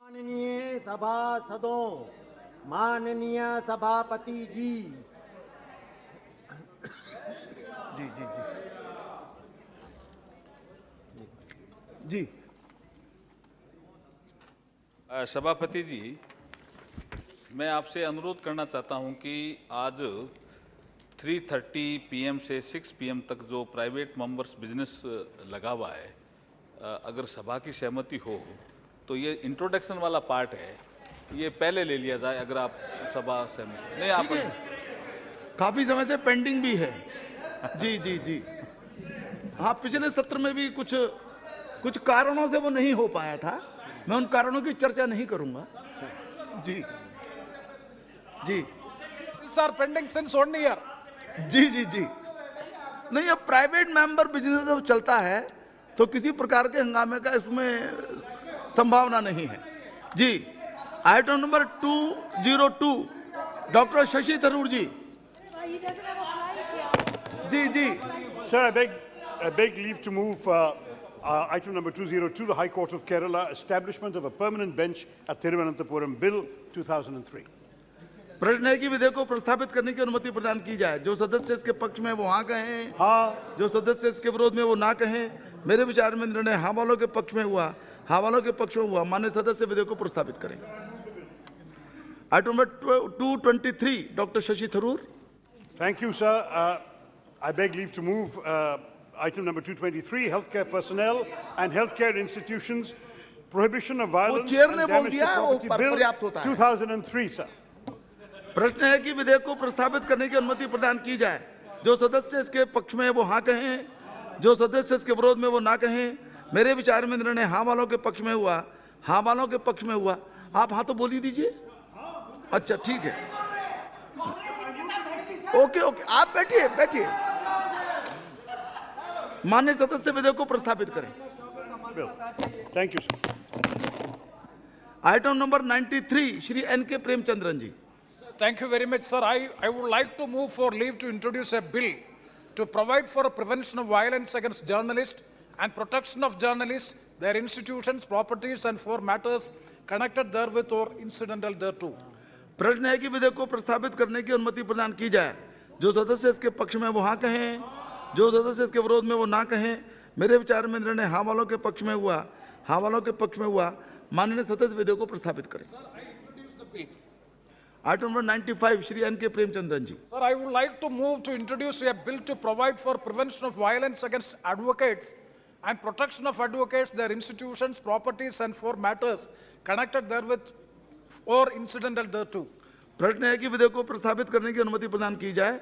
माननीय सभासदों, माननीय सभापति जी, जी जी जी जी सभापति जी, मैं आपसे अनुरोध करना चाहता हूं कि आज 3:30 PM से 6 PM तक जो प्राइवेट मेंबर्स बिजनेस लगा हुआ है, अगर सभा की सहमति हो तो ये इंट्रोडक्शन वाला पार्ट है, ये पहले ले लिया जाए। अगर आप सभा सहमत नहीं, आप काफी समय से पेंडिंग भी है। जी जी जी हाँ, पिछले सत्र में भी कुछ कारणों से वो नहीं हो पाया था। मैं उन कारणों की चर्चा नहीं करूंगा। जी जी Bills are pending since 1 year. जी जी जी नहीं, अब प्राइवेट मेंबर बिजनेस जब चलता है तो किसी प्रकार के हंगामे का इसमें संभावना नहीं है। जी, item number 202, doctor Shashi Tharoor ji. जी जी Sir, I beg leave to move item number 202, the High Court of Kerala, establishment of a permanent bench at Thiruvananthapuram Bill 2003. प्रश्न है कि विधेयक को प्रस्तावित करने की अनुमति प्रदान की जाए। जो सदस्य इसके पक्ष में वो हाँ कहें, हाँ। जो सदस्य इसके विरोध में वो ना कहें। मेरे विचार में निर्णय हाँ वालों के पक्ष में हुआ, हाँ वालों के पक्ष में हुआ। माननीय सदस्य विधेयक को प्रस्तावित करें। Item number 223, doctor Shashi Tharoor. Thank you, sir. I beg leave to move item number 223, healthcare personnel and healthcare institutions, prohibition of violence chair and ने बोल damage to दिया, वो property bill पर्याप्त होता है। 2003, sir. प्रश्न है कि विधेयक को प्रस्तावित करने की अनुमति प्रदान की जाए। जो सदस्य इसके पक्ष में वो हाँ कहें, जो सदस्य इसके विरोध में वो ना कहें। मेरे विचार में निर्णय हाँ वालों के पक्ष में हुआ, हाँ वालों के पक्ष में हुआ। आप हाँ तो बोल ही दीजिए। अच्छा ठीक है, ओके ओके, आप बैठिए बैठिए। माननीय सदस्य विधेयक को प्रस्तावित करें। Bill. Thank you, sir. Item number 93, Shri NK Premachandran ji. Thank you very much, sir. I would like to move for leave to introduce a bill to provide for a prevention of violence against journalists and protection of journalists, their institutions, properties, and for matters connected therewith or incidental thereto. प्रश्न है कि विधेयक को प्रस्तावित करने की अनुमति प्रदान की जाए। जो सदस्य इसके पक्ष में वो हाँ कहें, जो सदस्य इसके विरोध में वो ना कहें। मेरे विचार में निर्णय हाँ वालों के पक्ष में हुआ, हाँ वालों के पक्ष में हुआ। माननीय सदस्य विधेयक को प्रस्तावित करें। Item number 95, Shri NK Premachandran ji. Sir, I would like to move to introduce a bill to provide for prevention of violence against advocates and protection of advocates, their institutions, properties, and for matters connected therewith or incidental thereto. प्रश्न है कि विधेयक को प्रस्तावित करने की अनुमति प्रदान की जाए।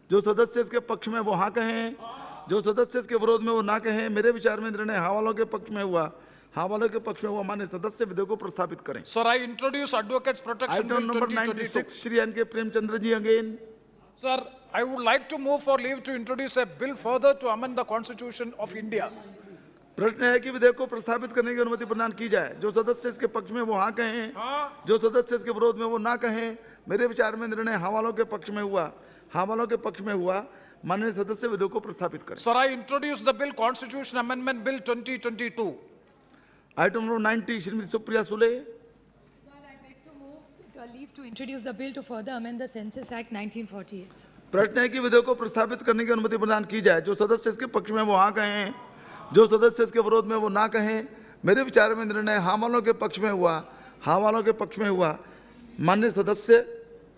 जो सदस्य इसके पक्ष में वो हाँ कहें, जो सदस्य इसके विरोध में वो ना कहें। मेरे विचार में निर्णय हाँ वालों के पक्ष में हुआ, हाँ वालों के पक्ष में हुआ। माननीय सदस्य विधेयक को प्रस्तावित करें। Sir, I introduce Advocates Protection item Bill number 2022. 96, Shri NK Premachandra ji again. Sir, I would like to move for leave to introduce a bill further to amend the Constitution of India. प्रश्न है कि विधेयक को प्रस्तावित करने की अनुमति प्रदान की जाए। जो सदस्य इसके पक्ष में वो हाँ कहें, जो सदस्य इसके विरोध में वो ना कहें। मेरे विचार में निर्णय हाँ वालों के पक्ष में हुआ, हाँ वालों के पक्ष में हुआ। माननीय सदस्य विधेयक को प्रस्तावित करें। Sir, I introduce the bill Constitution Amendment Bill 2022. Item number 90, Shrimati Supriya Sule. Sir, I beg to move to leave to introduce the bill to further amend the Census Act 1948. sir. प्रश्न है कि विधेयक को प्रस्तावित करने की अनुमति प्रदान की जाए। जो सदस्य इसके पक्ष में वो हाँ कहें, जो सदस्य इसके विरोध में वो ना कहें। मेरे विचार में निर्णय हाँ वालों के पक्ष में हुआ, हाँ वालों के पक्ष में हुआ। माननीय सदस्य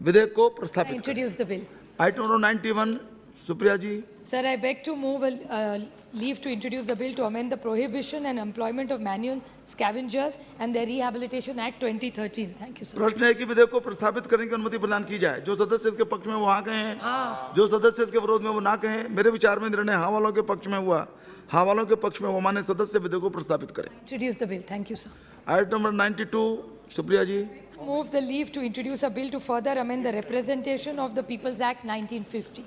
विधेयक को I प्रस्तावित करें। introduce the bill. Item number 91, Supriya ji. Sir, I beg to move leave to introduce the bill to amend the Prohibition and Employment of Manual Scavengers and the Rehabilitation Act 2013. Thank you, sir. प्रश्न है कि विधेयक को प्रस्तावित करने की अनुमति प्रदान की जाए। जो सदस्य इसके पक्ष में वो हाँ कहें, जो सदस्य इसके विरोध में वो ना कहें। मेरे विचार में निर्णय हाँ वालों के पक्ष में हुआ, हाँ वालों के पक्ष में हुआ। माननीय सदस्य विधेयक को प्रस्तावित करें। Introduce the bill. Thank you, sir. Item number 92, Supriya ji. Move the leave to introduce a bill to further amend the Representation of the People's Act 1950.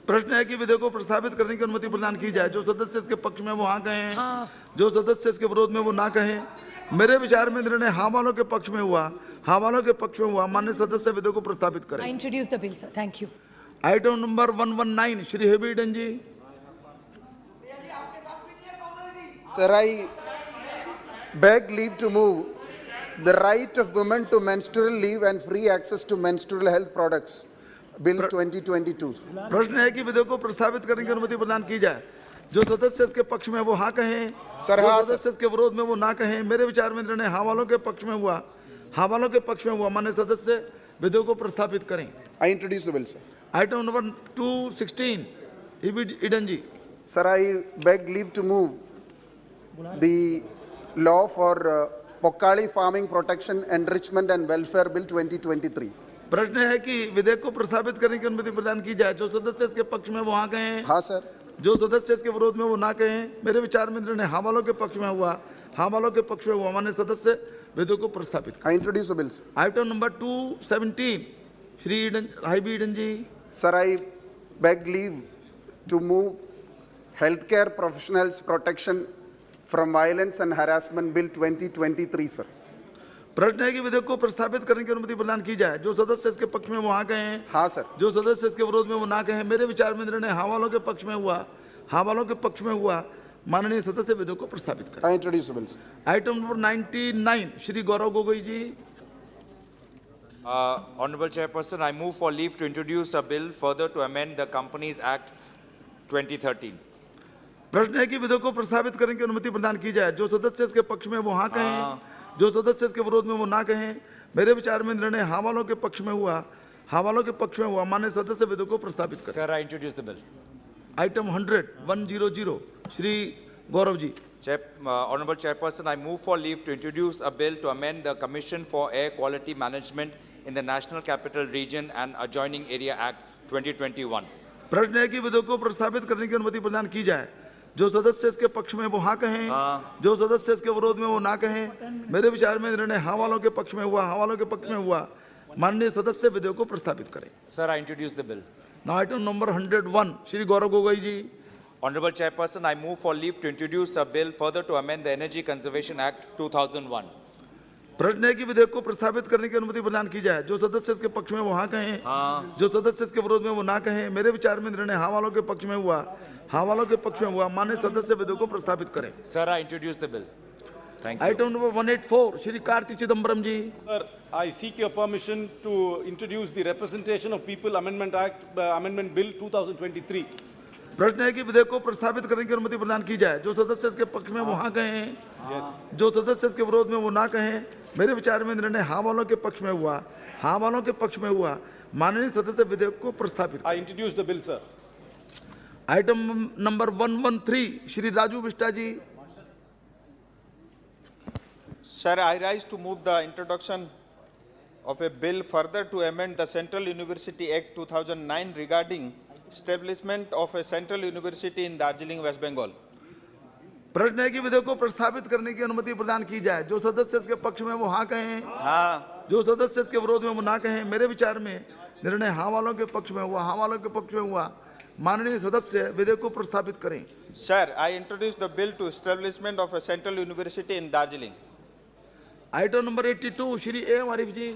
प्रश्न है कि विधेयक को प्रस्तावित करने की अनुमति प्रदान की जाए। जो सदस्य इसके पक्ष में वो हाँ कहें, जो सदस्य इसके विरोध में वो ना कहें। मेरे विचार में निर्णय हाँ वालों के पक्ष में हुआ, हाँ वालों के पक्ष में हुआ। माननीय सदस्य विधेयक को प्रस्तावित I करें। introduce the bill, sir. Thank you. Item number 119, Shri Hibi Eden ji. Sir, I beg leave to move The right of women to menstrual leave and free access to menstrual health products, Bill 2022. प्रश्न है कि विधेयक को प्रस्तावित करने की अनुमति प्रदान की जाए। जो सदस्य इसके पक्ष में वो हाँ कहें, सर, हाँ, जो सदस्य इसके विरोध में वो ना कहें। मेरे विचार में निर्णय हाँ वालों के पक्ष में हुआ। हाँ वालों के पक्ष में हुआ। माननीय सदस्य विधेयक को प्रस्तावित करें। I introduce the bill, sir. Item number 216 Eden ji. Sir, I beg leave to move the law for Pokkali Farming Protection, Enrichment and Welfare Bill 2023. प्रश्न है कि विधेयक को प्रस्तावित करने की अनुमति प्रदान की जाए। जो सदस्य इसके पक्ष में वो हाँ कहें, हाँ सर। जो सदस्य इसके विरोध में वो ना कहें। मेरे विचार में निर्णय हाँ वालों के पक्ष में हुआ। हाँ वालों के पक्ष में हुआ। माननीय सदस्य विधेयक को प्रस्तावित करें। I introduce the bill, sir. Item number 217 Shri Hibi Eden ji. Sir, I beg leave to move Healthcare Professionals Protection from Violence and Harassment Bill 2023, sir. प्रश्न है कि विधेयक को प्रस्तावित करने की अनुमति प्रदान की जाए। जो सदस्य इसके पक्ष में वो हाँ कहें, हाँ सर। जो सदस्य इसके विरोध में वो ना कहें। मेरे विचार में निर्णय हाँ वालों के पक्ष में हुआ। हाँ वालों के पक्ष में हुआ। माननीय सदस्य विधेयक को प्रस्तावित करें। I introduce the bill, sir. Item number 99 Shri Gaurav Gogoi ji. Honorable Chairperson, I move for leave to introduce a bill further to amend the Companies Act 2013. प्रश्न है कि विधेयक को प्रस्तावित करने की अनुमति प्रदान की जाए। जो सदस्य इसके पक्ष में वो हाँ कहें, जो सदस्य इसके विरोध में वो ना कहें। मेरे विचार में निर्णय हाँ वालों के पक्ष में हुआ। हाँ वालों के पक्ष में हुआ। माननीय सदस्य विधेयक को प्रस्तावित करें। Sir, I introduce the bill. Item 100 Shri Gaurav ji. Honorable Chairperson, I move for leave to introduce a bill to amend the Commission for Air Quality Management in the National Capital Region and Adjoining Area Act 2021. प्रश्न है कि विधेयक को प्रस्तावित करने की अनुमति प्रदान की जाए। जो सदस्य इसके पक्ष में वो हाँ कहें, जो सदस्य इसके विरोध में वो ना कहें। मेरे विचार में निर्णय हाँ वालों के पक्ष में हुआ। हाँ वालों के पक्ष में हुआ। माननीय सदस्य विधेयक को प्रस्तावित करें। Sir, I introduce the bill. Now item number 101 Shri Gaurav Gogoi ji. Honorable Chairperson, I move for leave to introduce a bill further to amend the Energy Conservation Act 2001. प्रश्न है कि विधेयक को प्रस्तावित करने की अनुमति प्रदान की जाए। जो सदस्य इसके पक्ष में वो हाँ कहें, जो सदस्य इसके विरोध में वो ना कहें। मेरे विचार में निर्णय हाँ वालों के पक्ष में हुआ। हाँ वालों के पक्ष में हुआ। माननीय सदस्य विधेयक को प्रस्तावित करें। Sir, I introduce the bill. Thank you. Item number 184 Shri Karti Chidambaram ji. Sir, I seek your permission to introduce the Representation of People Amendment Act, Amendment Bill 2023. प्रश्न है कि विधेयक को प्रस्तावित करने की अनुमति प्रदान की जाए। जो सदस्य इसके पक्ष में वो हाँ कहें, जो सदस्य इसके विरोध में वो ना कहें। मेरे विचार में निर्णय हाँ वालों के पक्ष में हुआ। हाँ वालों के पक्ष में हुआ। माननीय सदस्य विधेयक को प्रस्तावित। I introduce the bill, sir. Item number 113 Shri Raju Bista ji. Sir, I rise to move the introduction of a bill further to amend the Central University Act 2009 regarding establishment of a Central University in Darjeeling, West Bengal. प्रश्न है कि विधेयक को प्रस्तावित करने की अनुमति प्रदान की जाए। जो सदस्य इसके पक्ष में वो हाँ कहें, जो सदस्य इसके विरोध में वो ना कहें। मेरे विचार में निर्णय हाँ वालों के पक्ष में हुआ। हाँ वालों के पक्ष में हुआ। माननीय सदस्य विधेयक को प्रस्तावित करें। Sir, I introduce the bill to establishment of a Central University in Darjeeling. Item number 82 Shri M Arif ji.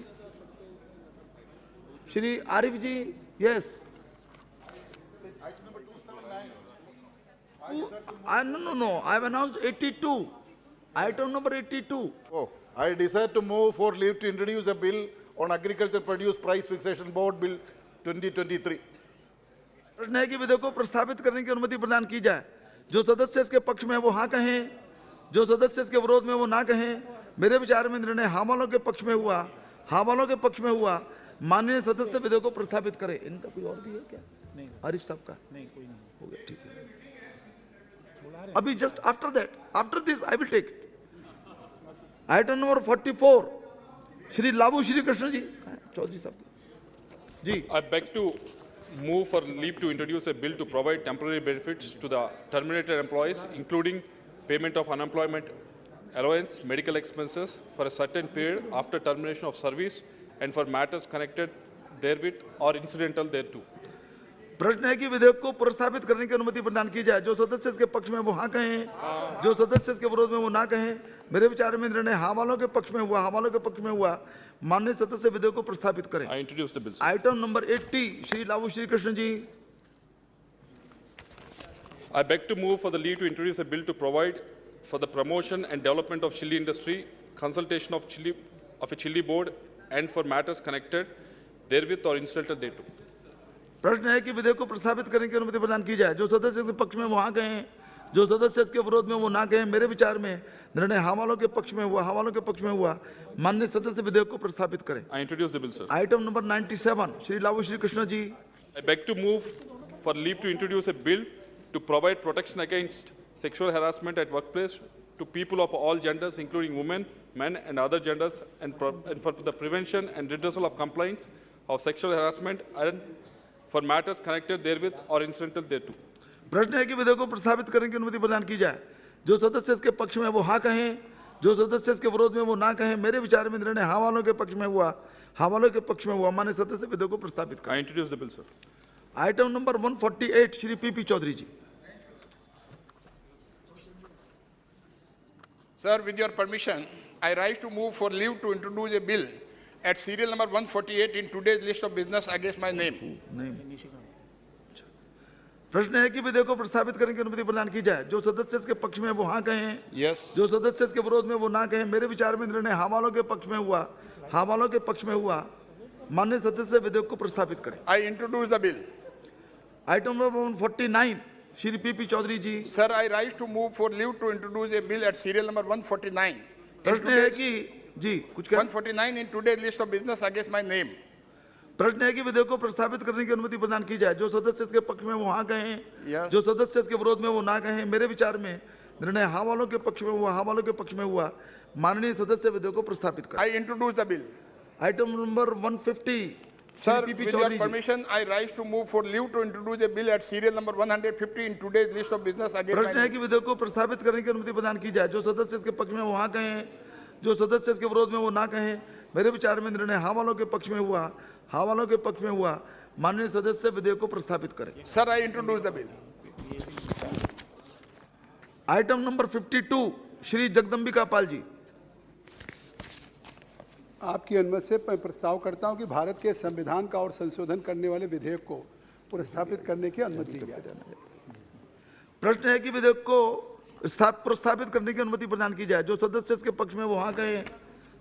Shri Arif ji, yes. No. I have announced 82. Item number 82. Oh, I desire to move for leave to introduce a bill on Agriculture Produce Price Fixation Board Bill 2023. प्रश्न है कि विधेयक को प्रस्तावित करने की अनुमति प्रदान की जाए। जो सदस्य इसके पक्ष में वो हाँ कहें, जो सदस्य इसके विरोध में वो ना कहें। मेरे विचार में निर्णय हाँ वालों के पक्ष में हुआ। हाँ वालों के पक्ष में हुआ। माननीय सदस्य विधेयक को प्रस्तावित करें। इनका कोई और भी है क्या? नहीं, आरिफ साहब का नहीं, कोई नहीं हो गया। ठीक है, अभी just after that, after this I will take item number 44 Shri Lavu Sri Krishna ji. Chaudhary साहब जी। I beg to move for leave to introduce a bill to provide temporary benefits to the terminated employees, including payment of unemployment allowance, medical expenses for a certain period after termination of service, and for matters connected therewith or incidental thereto. प्रश्न है कि विधेयक को प्रस्तावित करने की अनुमति प्रदान की जाए। जो सदस्य इसके पक्ष में वो हाँ कहें, जो सदस्य इसके विरोध में वो ना कहें। मेरे विचार में निर्णय हाँ वालों के पक्ष में हुआ। हाँ वालों के पक्ष में हुआ। माननीय सदस्य विधेयक को प्रस्तावित करें। I introduce the bill. Item number 80 Shri Lavu Sri Krishna ji. I beg to move for the leave to introduce a bill to provide for the promotion and development of chili industry, consultation of chili of a Chilli board and for matters connected therewith or incidental thereto. प्रश्न है कि विधेयक को प्रस्तावित करने की अनुमति प्रदान की जाए। जो सदस्य इसके पक्ष में वो हाँ कहें, जो सदस्य इसके विरोध में वो ना कहें। मेरे विचार में निर्णय हाँ वालों के पक्ष में हुआ, हाँ वालों के पक्ष में हुआ। माननीय सदस्य विधेयक को प्रस्तावित करें। I introduce the bill, sir. Item number 97 Shri लावू Shri Krishna ji. I beg to move for leave to introduce a bill to provide protection against sexual harassment at workplace to people of all genders, including women, men, and other genders, and for the prevention and redressal of complaints of sexual harassment and for matters connected therewith or incidental thereto. प्रश्न है कि विधेयक को प्रस्तावित करने की अनुमति प्रदान की जाए। जो सदस्य इसके पक्ष में वो हाँ कहें, जो सदस्य इसके विरोध में वो ना कहें। मेरे विचार में निर्णय हाँ वालों के पक्ष में हुआ, हाँ वालों के पक्ष में हुआ। माननीय सदस्य विधेयक को प्रस्तावित करें। I introduce the bill, sir. Item number 148 Shri P Chaudhary ji. Sir, with your permission, I rise to move for leave to introduce a bill at serial number 148 in today's list of business against my name. प्रश्न है कि विधेयक को प्रस्तावित करने की अनुमति प्रदान की जाए। जो सदस्य इसके पक्ष में वो हाँ कहें, जो सदस्य इसके विरोध में वो ना कहें। मेरे विचार में निर्णय हाँ वालों के पक्ष में हुआ, हाँ वालों के पक्ष में हुआ। माननीय सदस्य विधेयक को प्रस्तावित करें। I introduce the bill. Item number 149 Shri P Chaudhary ji. Sir, I rise to move for leave to introduce a bill at serial number 149. प्रश्न है कि जी कुछ 149 in today's list of business against my name. प्रश्न है कि विधेयक को प्रस्तावित करने की अनुमति प्रदान की जाए। जो सदस्य इसके पक्ष में वो हाँ कहें, जो सदस्य इसके विरोध में वो ना कहें। मेरे विचार में निर्णय हाँ वालों के पक्ष में हुआ, हाँ वालों के पक्ष में हुआ। माननीय सदस्य विधेयक को प्रस्तावित करें। I introduce the bill. Item number 150 Sir, with your permission, I rise to move for leave to introduce a bill at serial number 150 in today's list of business against my प्रश्न है name. कि विधेयक को प्रस्तावित करने की अनुमति प्रदान की जाए। जो सदस्य इसके पक्ष में वो हाँ कहें, जो सदस्य इसके विरोध में वो ना कहें। मेरे विचार में निर्णय हाँ वालों के पक्ष में हुआ, हाँ वालों के पक्ष में हुआ। माननीय सदस्य विधेयक को प्रस्तावित करें। Sir, I introduce the bill. Item number 52 Shri Jagdambika Pal ji. आपकी अनुमति से मैं प्रस्ताव करता हूं कि भारत के संविधान का और संशोधन करने वाले विधेयक को प्रस्तावित करने की अनुमति दी जाए। प्रश्न है कि विधेयक को प्रस्तावित करने की अनुमति प्रदान की जाए। जो सदस्य इसके पक्ष में वो हाँ कहें,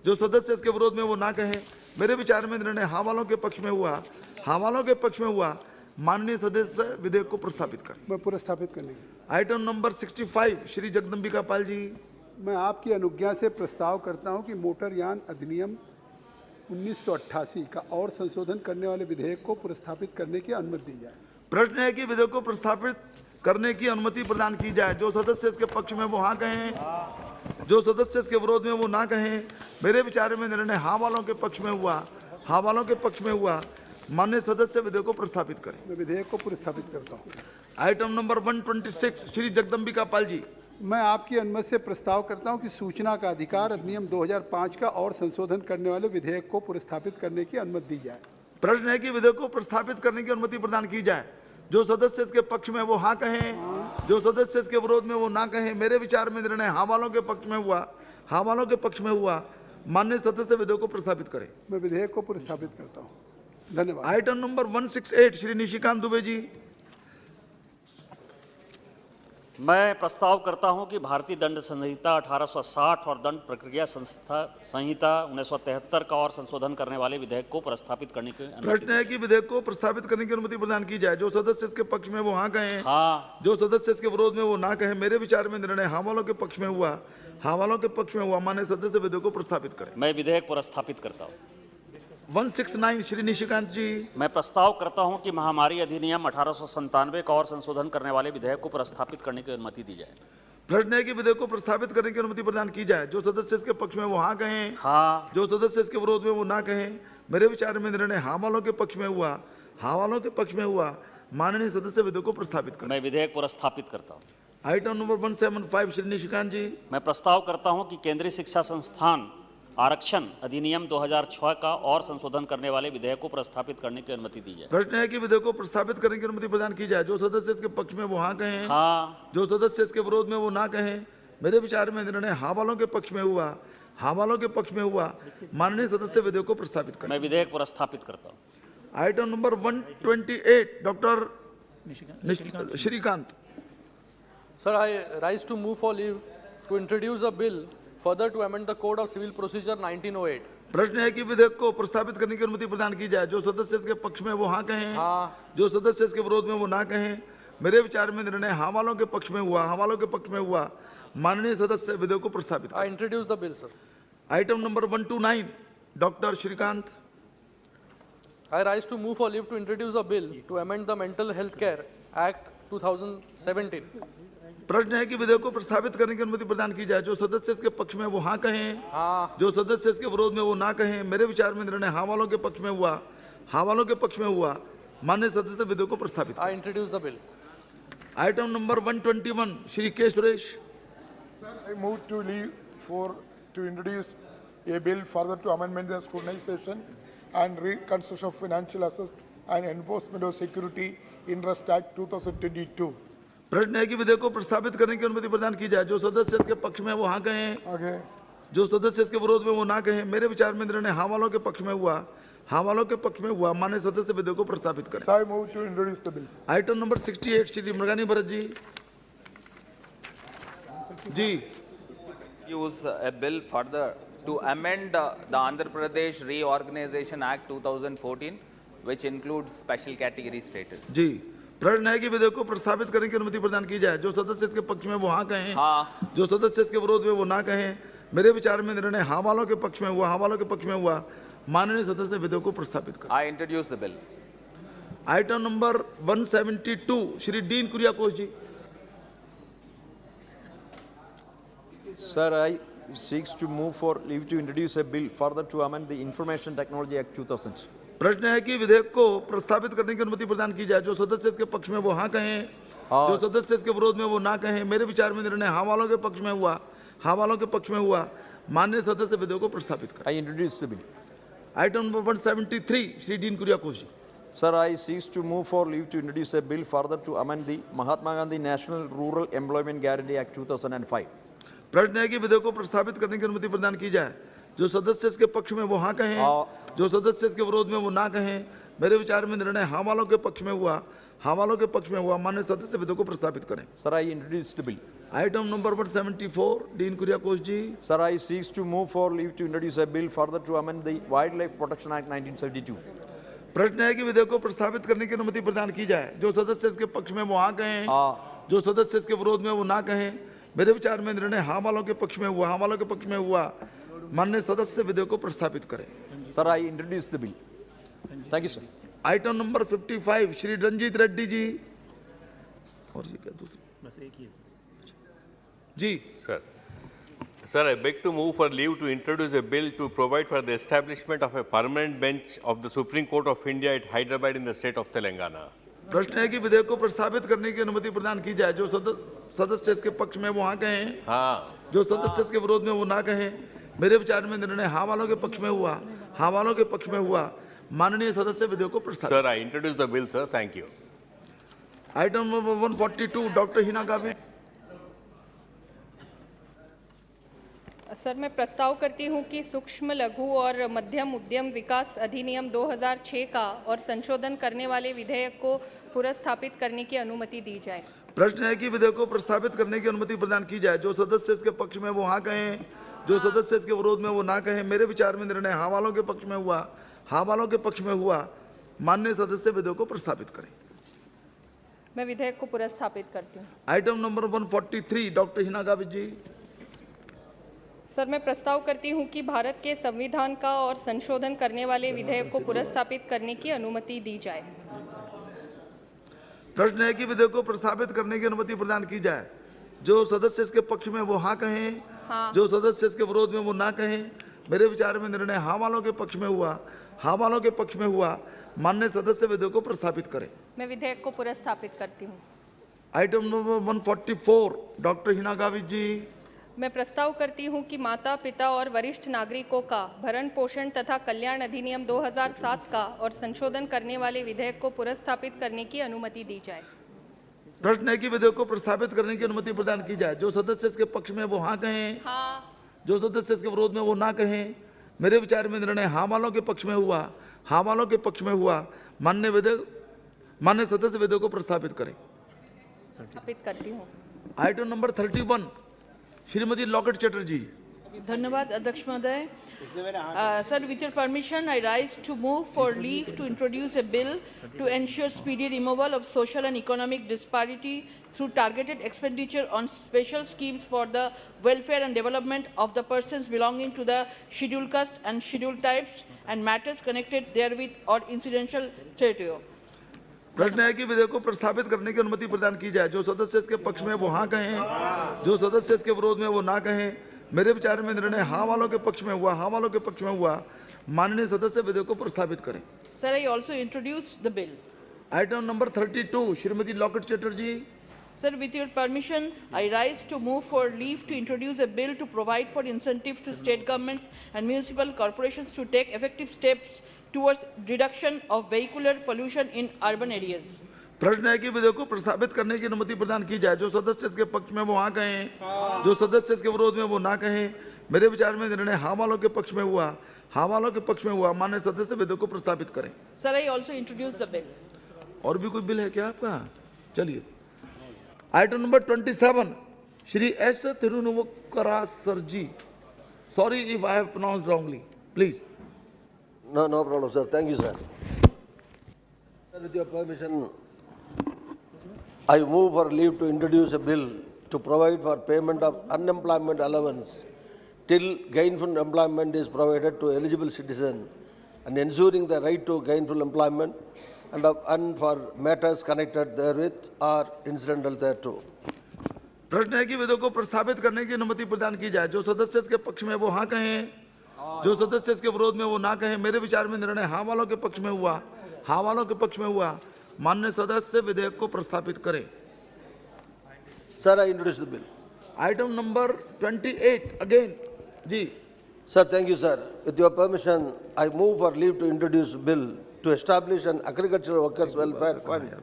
जो सदस्य इसके विरोध में वो ना कहें। मेरे विचार में निर्णय हाँ वालों के पक्ष में हुआ, हाँ वालों के पक्ष में हुआ। माननीय सदस्य विधेयक को प्रस्तावित करें। मैं प्रस्तावित करने की आइटम नंबर 65 श्री जगदम्बिका पाल जी। मैं आपकी अनुज्ञा से प्रस्ताव करता हूं कि मोटरयान अधिनियम 1988 का और संशोधन करने वाले विधेयक को प्रस्तावित करने की अनुमति दी जाए। प्रश्न है कि विधेयक को प्रस्तावित करने की अनुमति प्रदान की जाए। जो सदस्य इसके पक्ष में वो हाँ कहें, जो सदस्य इसके विरोध में वो ना कहें। मेरे विचार में निर्णय हाँ वालों के पक्ष में हुआ, हाँ वालों के पक्ष में हुआ। माननीय सदस्य विधेयक को प्रस्तावित करें। मैं विधेयक को प्रस्तावित करता हूं। आइटम नंबर 126 श्री जगदम्बिका पाल जी। मैं आपकी अनुमति से प्रस्ताव करता हूं कि सूचना का अधिकार अधिनियम 2005 का और संशोधन करने वाले विधेयक को प्रस्तावित करने की अनुमति दी जाए। प्रश्न है कि विधेयक को प्रस्तावित करने की अनुमति प्रदान की जाए। जो सदस्य इसके पक्ष में वो हाँ कहें, जो सदस्य इसके विरोध में वो ना कहें। मेरे विचार में निर्णय हाँ वालों के पक्ष में हुआ, हाँ वालों के पक्ष में हुआ। माननीय सदस्य विधेयक को प्रस्तावित करें। मैं विधेयक को प्रस्तावित करता हूं। धन्यवाद। Item number 168 Shri Nishikant Dubey ji. मैं प्रस्ताव करता हूं कि भारतीय दंड संहिता 1860 और दंड प्रक्रिया संहिता 1973 का और संशोधन करने वाले विधेयक को प्रस्तावित करने की प्रश्न है कि विधेयक को प्रस्तावित करने की अनुमति प्रदान की जाए। जो सदस्य इसके पक्ष में वो हाँ कहें, जो सदस्य इसके विरोध में वो ना कहें। मेरे विचार में निर्णय हाँ वालों के पक्ष में हुआ, हाँ वालों के पक्ष में हुआ। माननीय सदस्य विधेयक को प्रस्तावित करें। मैं विधेयक प्रस्तावित करता हूँ। 169 श्री निशिकांत जी। मैं प्रस्ताव करता हूं कि महामारी अधिनियम 1897 का और संशोधन करने वाले विधेयक को प्रस्तावित करने की अनुमति दी जाए। प्रश्न है कि विधेयक को प्रस्तावित करने की अनुमति प्रदान की जाए। जो सदस्य इसके पक्ष में वो हाँ कहें, जो सदस्य इसके विरोध में वो ना कहें। मेरे विचार में निर्णय हाँ वालों के पक्ष में हुआ, हाँ वालों के पक्ष में हुआ। माननीय सदस्य विधेयक को प्रस्तावित करें। मैं विधेयक प्रस्तावित करता हूँ। आइटम नंबर 175 श्री निशिकांत जी। मैं प्रस्ताव करता हूँ कि केंद्रीय शिक्षा संस्थान आरक्षण अधिनियम 2006 का और संशोधन करने वाले विधेयक को प्रस्तावित करने की अनुमति दी जाए। प्रश्न है कि विधेयक को प्रस्तावित करने की अनुमति प्रदान की जाए। जो सदस्य इसके पक्ष में वो हाँ कहें, जो सदस्य इसके विरोध में वो ना कहें। मेरे विचार में निर्णय हाँ वालों के पक्ष में हुआ, हाँ वालों के पक्ष में हुआ। माननीय सदस्य विधेयक को प्रस्तावित करें। मैं विधेयक प्रस्तावित करता हूँ। Item number 128 doctor Shrikant. Sir, I rise to move for leave to introduce a bill further to amend the Code of Civil Procedure 1908. प्रश्न है कि विधेयक को प्रस्तावित करने की अनुमति प्रदान की जाए। जो सदस्य इसके पक्ष में वो हाँ कहें, जो सदस्य इसके विरोध में वो ना कहें। मेरे विचार में निर्णय हाँ वालों के पक्ष में हुआ, हाँ वालों के पक्ष में हुआ। माननीय सदस्य विधेयक को प्रस्तावित I introduce the bill, sir. Item number 129 doctor Shrikant. I rise to move for leave to introduce a bill to amend the Mental Health Care Act 2017. प्रश्न है कि विधेयक को प्रस्तावित करने की अनुमति प्रदान की जाए। जो सदस्य इसके पक्ष में वो हाँ कहें, जो सदस्य इसके विरोध में वो ना कहें। मेरे विचार में निर्णय हाँ वालों के पक्ष में हुआ, हाँ वालों के पक्ष में हुआ। माननीय सदस्य विधेयक को प्रस्तावित। I introduce the bill. Item number 121 Shri के Suresh. Sir, I move to leave to introduce a bill further to amendment the scrutinization and reconstruction of financial assets and enforcement of security interest act 2022. प्रश्न है कि विधेयक को प्रस्तावित करने की अनुमति प्रदान की जाए। जो सदस्य इसके पक्ष में वो हाँ कहें, जो सदस्य इसके विरोध में वो ना कहें। मेरे विचार में निर्णय हाँ वालों के पक्ष में हुआ, हाँ वालों के पक्ष में हुआ। माननीय सदस्य विधेयक को प्रस्तावित करें। I move to introduce the bill. Item number 68 Shri Margani Bharat ji. जी। Use a bill further to amend the Andhra Pradesh Reorganization Act 2014, which includes special category status. जी। प्रश्न है कि विधेयक को प्रस्तावित करने की अनुमति प्रदान की जाए। जो सदस्य इसके पक्ष में वो हाँ कहें, जो सदस्य इसके विरोध में वो ना कहें। मेरे विचार में निर्णय हाँ वालों के पक्ष में हुआ, हाँ वालों के पक्ष में हुआ। माननीय सदस्य विधेयक को प्रस्तावित करें। I introduce the bill. Item number 172 Shri Dean Kuriakose ji. Sir, I seeks to move for leave to introduce a bill further to amend the Information Technology Act 2000. प्रश्न है कि विधेयक को प्रस्तावित करने की अनुमति प्रदान की जाए। जो सदस्य इसके पक्ष में वो हाँ कहें, जो सदस्य इसके विरोध में वो ना कहें। मेरे विचार में निर्णय हाँ वालों के पक्ष में हुआ, हाँ वालों के पक्ष में हुआ। माननीय सदस्य विधेयक को प्रस्तावित करें। I introduce the bill. Item number 173 Shri Dean Kuriakose ji. Sir, I seeks to move for leave to introduce a bill further to amend the Mahatma Gandhi National Rural Employment Guarantee Act 2005. प्रश्न है कि विधेयक को प्रस्तावित करने की अनुमति प्रदान की जाए। जो सदस्य इसके पक्ष में वो हाँ कहें, जो सदस्य इसके विरोध में वो ना कहें। मेरे विचार में निर्णय हाँ वालों के पक्ष में हुआ, हाँ वालों के पक्ष में हुआ। माननीय सदस्य विधेयक को प्रस्तावित करें। Sir, I introduce the bill. Item number 174 Dean Kuriakose ji. Sir, I seeks to move for leave to introduce a bill further to amend the Wildlife Protection Act 1972. प्रश्न है कि विधेयक को प्रस्तावित करने की अनुमति प्रदान की जाए। जो सदस्य इसके पक्ष में वो हाँ कहें, जो सदस्य इसके विरोध में वो ना कहें। मेरे विचार में निर्णय हाँ वालों के पक्ष में हुआ, हाँ वालों के पक्ष में हुआ। माननीय सदस्य विधेयक को प्रस्तावित करें। Sir, I introduce the bill. Thank you, sir. Item number 55 Shri Ranjeet Reddy ji. और ये क्या दूसरा बस एक ही है जी। Sir, I beg to move for leave to introduce a bill to provide for the establishment of a permanent bench of the Supreme Court of India at Hyderabad in the state of Telangana. प्रश्न है कि विधेयक को प्रस्तावित करने की अनुमति प्रदान की जाए। जो सदस्य इसके पक्ष में वो हाँ कहें, जो सदस्य इसके विरोध में वो ना कहें। मेरे विचार में निर्णय हाँ वालों के पक्ष में हुआ, हाँ वालों के पक्ष में हुआ। माननीय सदस्य विधेयक को प्रस्तावित। Sir, I introduce the bill, sir. Thank you. Item number 142 doctor Heena Gavit. Sir, मैं प्रस्ताव करती हूं कि सूक्ष्म लघु और मध्यम उद्यम विकास अधिनियम 2006 का और संशोधन करने वाले विधेयक को पुनर्स्थापित करने की अनुमति दी जाए। प्रश्न है कि विधेयक को प्रस्तावित करने की अनुमति प्रदान की जाए। जो सदस्य इसके पक्ष में वो हाँ कहें, जो सदस्य इसके विरोध में वो ना कहें। मेरे विचार में निर्णय हाँ वालों के पक्ष में हुआ, हाँ वालों के पक्ष में हुआ। माननीय सदस्य विधेयक को प्रस्तावित करें। मैं विधेयक को पुनर्स्थापित करती हूँ। Item number 143 doctor Heena Gavit ji. Sir, मैं प्रस्ताव करती हूं कि भारत के संविधान का और संशोधन करने वाले विधेयक को पुनर्स्थापित करने की अनुमति दी जाए। प्रश्न है कि विधेयक को प्रस्तावित करने की अनुमति प्रदान की जाए। जो सदस्य इसके पक्ष में वो हाँ कहें, जो सदस्य इसके विरोध में वो ना कहें। मेरे विचार में निर्णय हाँ वालों के पक्ष में हुआ, हाँ वालों के पक्ष में हुआ। माननीय सदस्य विधेयक को प्रस्तावित करें। मैं विधेयक को पुनर्स्थापित करती हूँ। Item number 144 doctor Heena Gavit ji. मैं प्रस्ताव करती हूं कि माता पिता और वरिष्ठ नागरिकों का भरण पोषण तथा कल्याण अधिनियम 2007 का और संशोधन करने वाले विधेयक को पुनर्स्थापित करने की अनुमति दी जाए। प्रश्न है कि विधेयक को प्रस्तावित करने की अनुमति प्रदान की जाए। जो सदस्य इसके पक्ष में वो हाँ कहें, जो सदस्य इसके विरोध में वो ना कहें। मेरे विचार में निर्णय हाँ वालों के पक्ष में हुआ, हाँ वालों के पक्ष में हुआ। माननीय सदस्य विधेयक को प्रस्तावित करें। स्थापित करती हूँ। Item number 31 Shrimati Locket Chatterjee. धन्यवाद अध्यक्ष महोदय। Sir, with your permission, I rise to move for leave to introduce a bill to ensure speedy removal of social and economic disparity through targeted expenditure on special schemes for the welfare and development of the persons belonging to the scheduled caste and scheduled types and matters connected therewith or incidental thereto. प्रश्न है कि विधेयक को प्रस्तावित करने की अनुमति प्रदान की जाए। जो सदस्य इसके पक्ष में वो हाँ कहें, जो सदस्य इसके विरोध में वो ना कहें। मेरे विचार में निर्णय हाँ वालों के पक्ष में हुआ, हाँ वालों के पक्ष में हुआ। माननीय सदस्य विधेयक को प्रस्तावित करें। Sir, I also introduce the bill. Item number 32 Shrimati Locket Chatterjee. Sir, with your permission, I rise to move for leave to introduce a bill to provide for incentives to state governments and municipal corporations to take effective steps towards reduction of vehicular pollution in urban areas. प्रश्न है कि विधेयक को प्रस्तावित करने की अनुमति प्रदान की जाए। जो सदस्य इसके पक्ष में वो हाँ कहें, जो सदस्य इसके विरोध में वो ना कहें। मेरे विचार में निर्णय हाँ वालों के पक्ष में हुआ, हाँ वालों के पक्ष में हुआ। माननीय सदस्य विधेयक को प्रस्तावित करें। Sir, I also introduce the bill. और भी कोई बिल है क्या आपका? चलिए item number 27 Shri S Thirunavukkarasar ji. Sorry if I have pronounced wrongly, please. No problem, sir. Thank you, sir. Sir, with your permission, I move for leave to introduce a bill to provide for payment of unemployment allowance till gainful employment is provided to eligible citizen and ensuring the right to gainful employment and for matters connected therewith or incidental thereto. प्रश्न है कि विधेयक को प्रस्तावित करने की अनुमति प्रदान की जाए। जो सदस्य इसके पक्ष में वो हाँ कहें, जो सदस्य इसके विरोध में वो ना कहें। मेरे विचार में निर्णय हाँ वालों के पक्ष में हुआ, हाँ वालों के पक्ष में हुआ। माननीय सदस्य विधेयक को प्रस्तावित करें। Sir, I introduce the bill. Item number 28 again ji. Sir, thank you, sir. With your permission, I move for leave to introduce a bill to establish an agricultural workers welfare fund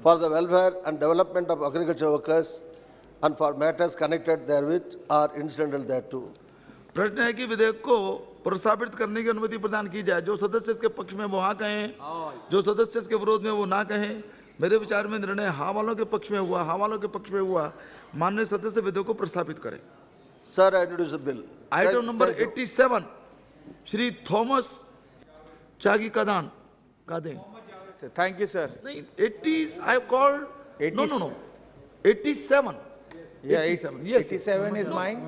for the welfare and development of agricultural workers and for matters connected therewith or incidental thereto. प्रश्न है कि विधेयक को प्रस्तावित करने की अनुमति प्रदान की जाए। जो सदस्य इसके पक्ष में वो हाँ कहें, जो सदस्य इसके विरोध में वो ना कहें। मेरे विचार में निर्णय हाँ वालों के पक्ष में हुआ, हाँ वालों के पक्ष में हुआ। माननीय सदस्य विधेयक को प्रस्तावित करें। Sir, I introduce the bill. Item number 87 Shri Thomas Chazhikadan कादे। Thank you, sir. नहीं 80s I have called. No. 87. Yeah, 87. Yes. 87 is mine.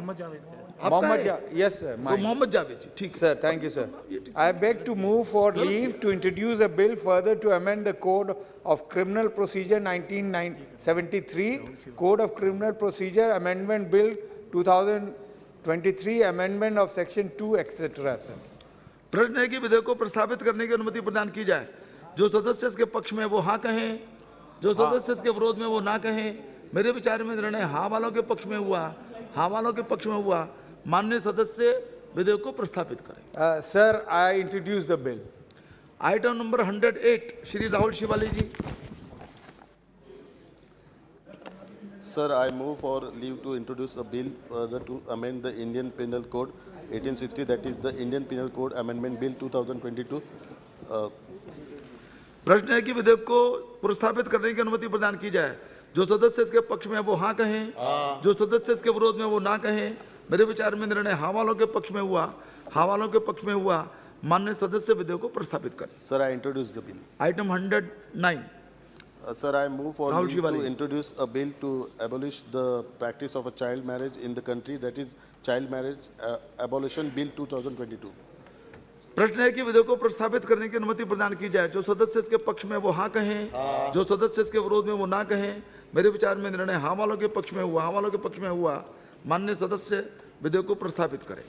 Mohammed Yes, sir. Mine. Mohammed Javed ji, ठीक है। Sir, thank you, sir. I beg to move for leave to introduce a bill further to amend the Code of Criminal Procedure 1973, Code of Criminal Procedure Amendment Bill 2023, Amendment of Section 2, etc. Sir. प्रश्न है कि विधेयक को प्रस्तावित करने की अनुमति प्रदान की जाए। जो सदस्य इसके पक्ष में वो हाँ कहें, जो सदस्य इसके विरोध में वो ना कहें। मेरे विचार में निर्णय हाँ वालों के पक्ष में हुआ, हाँ वालों के पक्ष में हुआ। माननीय सदस्य विधेयक को प्रस्तावित करें। Sir, I introduce the bill. Item number 108 Shri Rahul Shewale ji. Sir, I move for leave to introduce a bill further to amend the Indian Penal Code 1860, that is the Indian Penal Code Amendment Bill 2022. प्रश्न है कि विधेयक को प्रस्तावित करने की अनुमति प्रदान की जाए। जो सदस्य इसके पक्ष में वो हाँ कहें, जो सदस्य इसके विरोध में वो ना कहें। मेरे विचार में निर्णय हाँ वालों के पक्ष में हुआ, हाँ वालों के पक्ष में हुआ। माननीय सदस्य विधेयक को प्रस्तावित करें। Sir, I introduce the bill. Item 109 Sir, I move for leave to introduce a bill to abolish the practice of a child marriage in the country, that is Child Marriage Abolition Bill 2022. प्रश्न है कि विधेयक को प्रस्तावित करने की अनुमति प्रदान की जाए। जो सदस्य इसके पक्ष में वो हाँ कहें, जो सदस्य इसके विरोध में वो ना कहें। मेरे विचार में निर्णय हाँ वालों के पक्ष में हुआ, हाँ वालों के पक्ष में हुआ। माननीय सदस्य विधेयक को प्रस्तावित करें।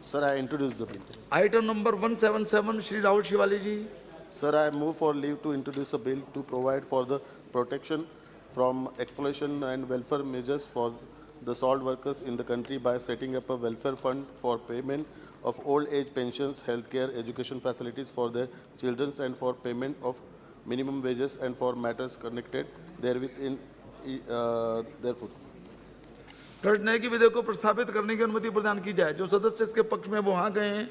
Sir, I introduce the bill. Item number 177 Shri Rahul Shewale ji. Sir, I move for leave to introduce a bill to provide for the protection from exploitation and welfare measures for the salt workers in the country by setting up a welfare fund for payment of old age pensions, healthcare, education facilities for their children and for payment of minimum wages and for matters connected therewith in therefore. प्रश्न है कि विधेयक को प्रस्तावित करने की अनुमति प्रदान की जाए। जो सदस्य इसके पक्ष में वो हाँ कहें,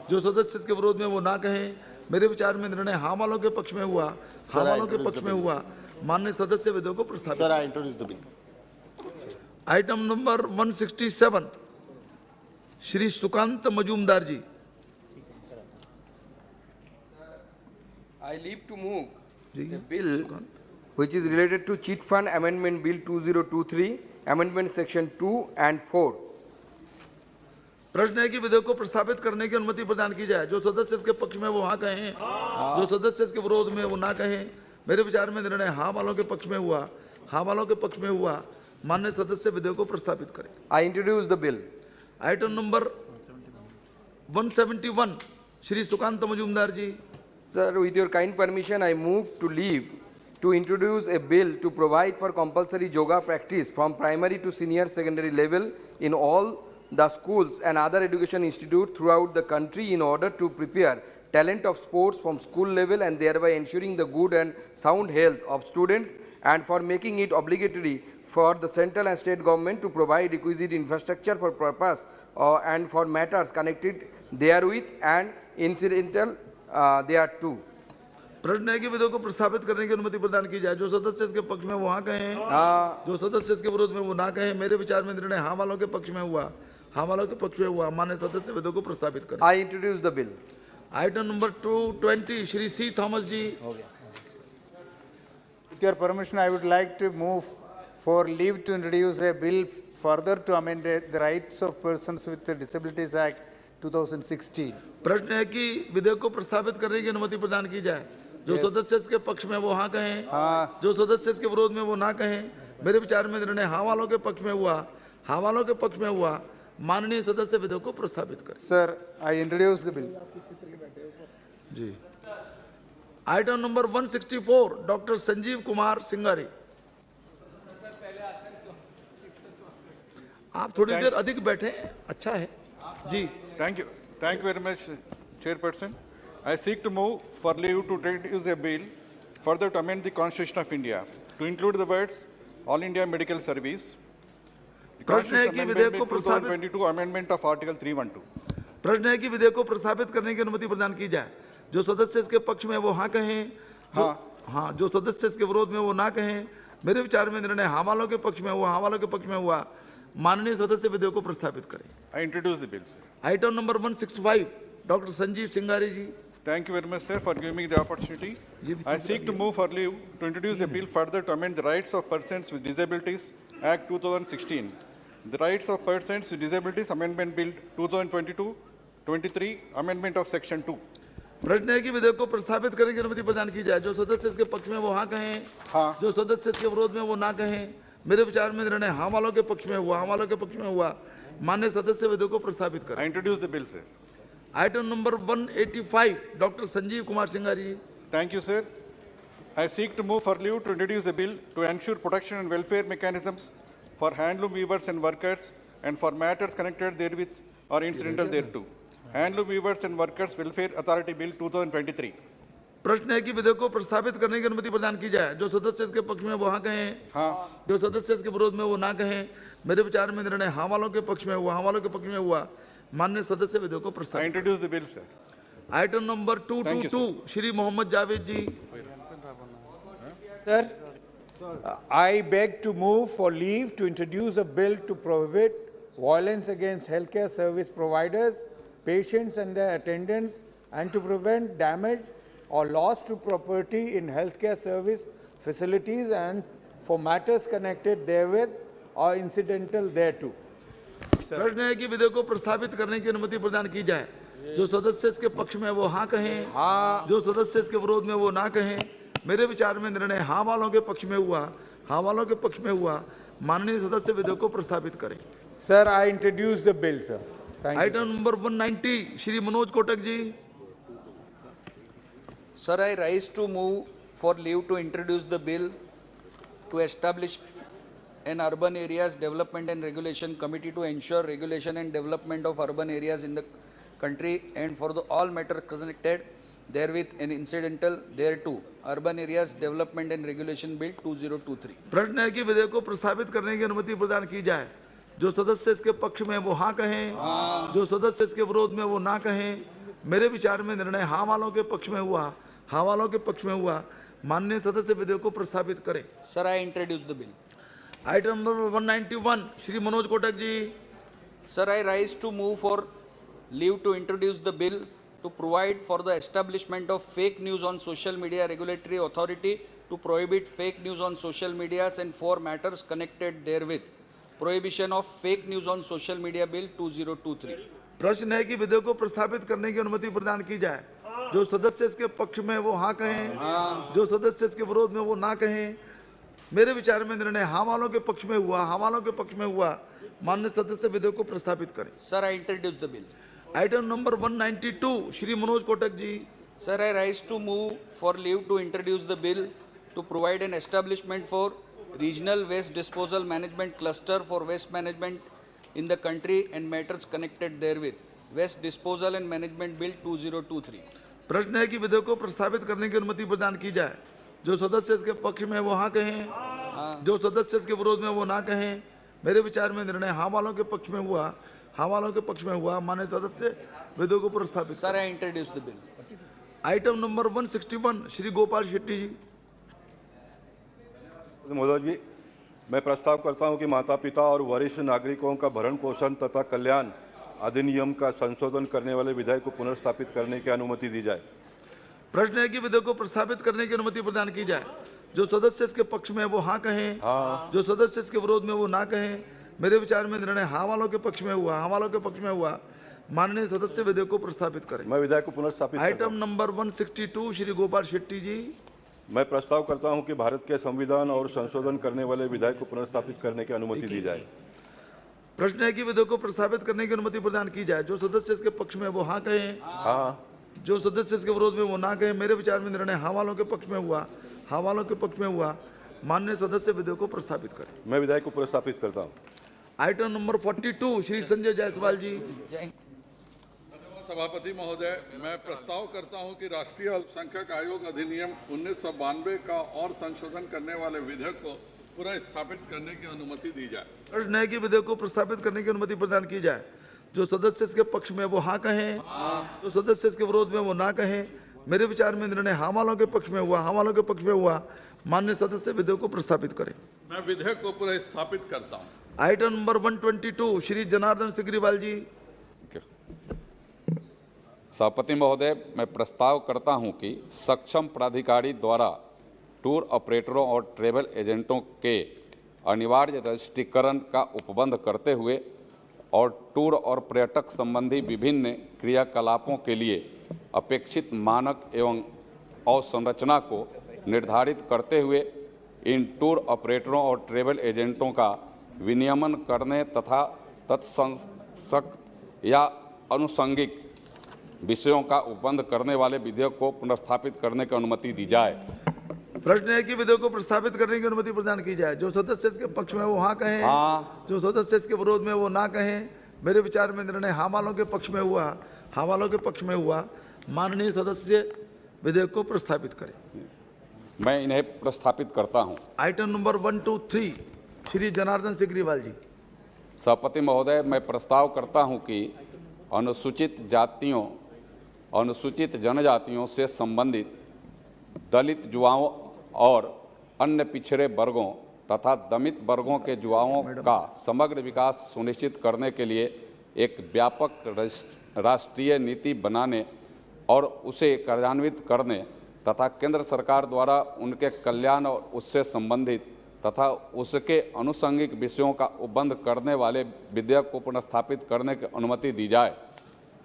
जो सदस्य इसके विरोध में वो ना कहें। मेरे विचार में निर्णय हाँ वालों के पक्ष में हुआ, हाँ वालों के पक्ष में हुआ। माननीय सदस्य विधेयक को प्रस्तावित। Sir, I introduce the bill. Item number 167 Shri Sukanta Majumdar ji. I leave to move a bill which is related to cheat fund amendment bill 2023, amendment section 2 and 4. प्रश्न है कि विधेयक को प्रस्तावित करने की अनुमति प्रदान की जाए। जो सदस्य इसके पक्ष में वो हाँ कहें, जो सदस्य इसके विरोध में वो ना कहें। मेरे विचार में निर्णय हाँ वालों के पक्ष में हुआ, हाँ वालों के पक्ष में हुआ। माननीय सदस्य विधेयक को प्रस्तावित करें। I introduce the bill. Item number 171 Shri Sukanta Majumdar ji. Sir, with your kind permission, I move to leave to introduce a bill to provide for compulsory yoga practice from primary to senior secondary level in all the schools and other education institutes throughout the country in order to prepare talent of sports from school level and thereby ensuring the good and sound health of students, and for making it obligatory for the central and state government to provide requisite infrastructure for purpose and for matters connected therewith and incidental thereto. प्रश्न है कि विधेयक को प्रस्तावित करने की अनुमति प्रदान की जाए। जो सदस्य इसके पक्ष में वो हाँ कहें, जो सदस्य इसके विरोध में वो ना कहें। मेरे विचार में निर्णय हाँ वालों के पक्ष में हुआ, हाँ वालों के पक्ष में हुआ। माननीय सदस्य विधेयक को प्रस्तावित करें। I introduce the bill. Item number 220 Shri C Thomas ji. With your permission, I would like to move for leave to introduce a bill further to amend the Rights of Persons with Disabilities Act 2016. प्रश्न है कि विधेयक को प्रस्तावित करने की अनुमति प्रदान की जाए। जो सदस्य इसके पक्ष में वो हाँ कहें, जो सदस्य इसके विरोध में वो ना कहें। मेरे विचार में निर्णय हाँ वालों के पक्ष में हुआ, हाँ वालों के पक्ष में हुआ। माननीय सदस्य विधेयक को प्रस्तावित करें। Sir, I introduce the bill. जी। Item number 164 doctor Sanjeev Kumar Singari. आप थोड़ी देर अधिक बैठे, अच्छा है जी। Thank you very much, Chairperson. I seek to move for leave to introduce a bill further to amend the Constitution of India to include the words All India Medical Service. प्रश्न है कि विधेयक को प्रस्तावित 2022 Amendment of Article 312. प्रश्न है कि विधेयक को प्रस्तावित करने की अनुमति प्रदान की जाए। जो सदस्य इसके पक्ष में वो हाँ कहें, जो सदस्य इसके विरोध में वो ना कहें। मेरे विचार में निर्णय हाँ वालों के पक्ष में हुआ, हाँ वालों के पक्ष में हुआ। माननीय सदस्य विधेयक को प्रस्तावित करें। I introduce the bill, sir. Item number 165 doctor Sanjeev Singari ji. Thank you very much, sir, for giving me the opportunity. I seek to move for leave to introduce a bill further to amend the Rights of Persons with Disabilities Act 2016. The Rights of Persons with Disabilities Amendment Bill 2022-23, Amendment of Section 2. प्रश्न है कि विधेयक को प्रस्तावित करने की अनुमति प्रदान की जाए। जो सदस्य इसके पक्ष में वो हाँ कहें, जो सदस्य इसके विरोध में वो ना कहें। मेरे विचार में निर्णय हाँ वालों के पक्ष में हुआ, हाँ वालों के पक्ष में हुआ। माननीय सदस्य विधेयक को प्रस्तावित करें। I introduce the bill, sir. Item number 185 doctor Sanjeev Kumar Singari. Thank you, sir. I seek to move for leave to introduce a bill to ensure protection and welfare mechanisms for handloom weavers and workers and for matters connected therewith or incidental thereto. Handloom Weavers and Workers Welfare Authority Bill 2023. प्रश्न है कि विधेयक को प्रस्तावित करने की अनुमति प्रदान की जाए। जो सदस्य इसके पक्ष में वो हाँ कहें, जो सदस्य इसके विरोध में वो ना कहें। मेरे विचार में निर्णय हाँ वालों के पक्ष में हुआ, हाँ वालों के पक्ष में हुआ। माननीय सदस्य विधेयक को प्रस्तावित। I introduce the bill, sir. Item number 222 Shri Mohammad Javed ji. Sir, I beg to move for leave to introduce a bill to prohibit violence against healthcare service providers, patients and their attendants, and to prevent damage or loss to property in healthcare service facilities and for matters connected therewith or incidental thereto. प्रश्न है कि विधेयक को प्रस्तावित करने की अनुमति प्रदान की जाए। जो सदस्य इसके पक्ष में वो हाँ कहें, जो सदस्य इसके विरोध में वो ना कहें। मेरे विचार में निर्णय हाँ वालों के पक्ष में हुआ, हाँ वालों के पक्ष में हुआ। माननीय सदस्य विधेयक को प्रस्तावित करें। Sir, I introduce the bill, sir. Thank you. Item number 190 Shri Manoj Kotak ji. Sir, I rise to move for leave to introduce the bill to establish an urban areas development and regulation committee to ensure regulation and development of urban areas in the country and for the all matters connected therewith and incidental thereto. Urban areas development and regulation bill 2023. प्रश्न है कि विधेयक को प्रस्तावित करने की अनुमति प्रदान की जाए। जो सदस्य इसके पक्ष में वो हाँ कहें, जो सदस्य इसके विरोध में वो ना कहें। मेरे विचार में निर्णय हाँ वालों के पक्ष में हुआ, हाँ वालों के पक्ष में हुआ। माननीय सदस्य विधेयक को प्रस्तावित करें। Sir, I introduce the bill. Item number 191 Shri Manoj Kotak ji. Sir, I rise to move for leave to introduce the bill to provide for the establishment of fake news on social media regulatory authority to prohibit fake news on social medias and for matters connected therewith. Prohibition of fake news on social media bill 2023. प्रश्न है कि विधेयक को प्रस्तावित करने की अनुमति प्रदान की जाए। जो सदस्य इसके पक्ष में वो हाँ कहें, जो सदस्य इसके विरोध में वो ना कहें। मेरे विचार में निर्णय हाँ वालों के पक्ष में हुआ, हाँ वालों के पक्ष में हुआ। माननीय सदस्य विधेयक को प्रस्तावित करें। Sir, I introduce the bill. Item number 192 Shri Manoj Kotak ji. Sir, I rise to move for leave to introduce the bill to provide an establishment for regional waste disposal management cluster for waste management in the country and matters connected therewith. Waste disposal and management bill 2023. प्रश्न है कि विधेयक को प्रस्तावित करने की अनुमति प्रदान की जाए। जो सदस्य इसके पक्ष में वो हाँ कहें, जो सदस्य इसके विरोध में वो ना कहें। मेरे विचार में निर्णय हाँ वालों के पक्ष में हुआ, हाँ वालों के पक्ष में हुआ। माननीय सदस्य विधेयक को प्रस्तावित। Sir, I introduce the bill. Item number 161 Shri Gopal Shetty ji. महोदय जी, मैं प्रस्ताव करता हूं कि माता पिता और वरिष्ठ नागरिकों का भरण पोषण तथा कल्याण अधिनियम का संशोधन करने वाले विधेयक को पुनर्स्थापित करने की अनुमति दी जाए। प्रश्न है कि विधेयक को प्रस्तावित करने की अनुमति प्रदान की जाए। जो सदस्य इसके पक्ष में वो हाँ कहें, जो सदस्य इसके विरोध में वो ना कहें। मेरे विचार में निर्णय हाँ वालों के पक्ष में हुआ, हाँ वालों के पक्ष में हुआ। माननीय सदस्य विधेयक को प्रस्तावित करें। मैं विधेयक को पुनर्स्थापित। आइटम नंबर 162 श्री गोपाल शेट्टी जी। मैं प्रस्ताव करता हूं कि भारत के संविधान और संशोधन करने वाले विधेयक को पुनर्स्थापित करने की अनुमति दी जाए। प्रश्न है कि विधेयक को प्रस्तावित करने की अनुमति प्रदान की जाए। जो सदस्य इसके पक्ष में वो हाँ कहें, जो सदस्य इसके विरोध में वो ना कहें। मेरे विचार में निर्णय हाँ वालों के पक्ष में हुआ, हाँ वालों के पक्ष में हुआ। माननीय सदस्य विधेयक को प्रस्तावित करें। मैं विधेयक को प्रस्तापित करता हूं। आइटम नंबर 42 श्री संजय जायसवाल जी। सभापति महोदय, मैं प्रस्ताव करता हूं कि राष्ट्रीय अल्पसंख्यक आयोग अधिनियम 1992 का और संशोधन करने वाले विधेयक को पुनः स्थापित करने की अनुमति दी जाए। प्रश्न है कि विधेयक को प्रस्तावित करने की अनुमति प्रदान की जाए। जो सदस्य इसके पक्ष में वो हाँ कहें, जो सदस्य इसके विरोध में वो ना कहें। मेरे विचार में निर्णय हाँ वालों के पक्ष में हुआ, हाँ वालों के पक्ष में हुआ। माननीय सदस्य विधेयक को प्रस्तावित करें। मैं विधेयक को पुनः स्थापित करता हूँ। आइटम नंबर 122 श्री जनार्दन सिग्रीवाल जी। सभापति महोदय, मैं प्रस्ताव करता हूं कि सक्षम प्राधिकारी द्वारा टूर ऑपरेटरों और ट्रैवल एजेंटों के अनिवार्य रजिस्ट्रीकरण का उपबंध करते हुए और टूर और पर्यटक संबंधी विभिन्न क्रियाकलापों के लिए अपेक्षित मानक एवं अवसंरचना को निर्धारित करते हुए इन टूर ऑपरेटरों और ट्रैवल एजेंटों का विनियमन करने तथा तत्संगत या अनुषंगिक विषयों का उपबंध करने वाले विधेयक को पुनर्स्थापित करने की अनुमति दी जाए। प्रश्न है कि विधेयक को प्रस्तावित करने की अनुमति प्रदान की जाए। जो सदस्य इसके पक्ष में वो हाँ कहें, जो सदस्य इसके विरोध में वो ना कहें। मेरे विचार में निर्णय हाँ वालों के पक्ष में हुआ, हाँ वालों के पक्ष में हुआ। माननीय सदस्य विधेयक को प्रस्तावित करें। मैं इन्हें प्रस्तापित करता हूं। आइटम नंबर 123 श्री जनार्दन सिग्रीवाल जी। सभापति महोदय, मैं प्रस्ताव करता हूं कि अनुसूचित जातियों, अनुसूचित जनजातियों से संबंधित दलित युवाओं और अन्य पिछड़े वर्गों तथा दमित वर्गों के युवाओं का समग्र विकास सुनिश्चित करने के लिए एक व्यापक राष्ट्रीय नीति बनाने और उसे कार्यान्वित करने तथा केंद्र सरकार द्वारा उनके कल्याण और उससे संबंधित तथा उसके अनुषंगिक विषयों का उपबंध करने वाले विधेयक को पुनर्स्थापित करने की अनुमति दी जाए।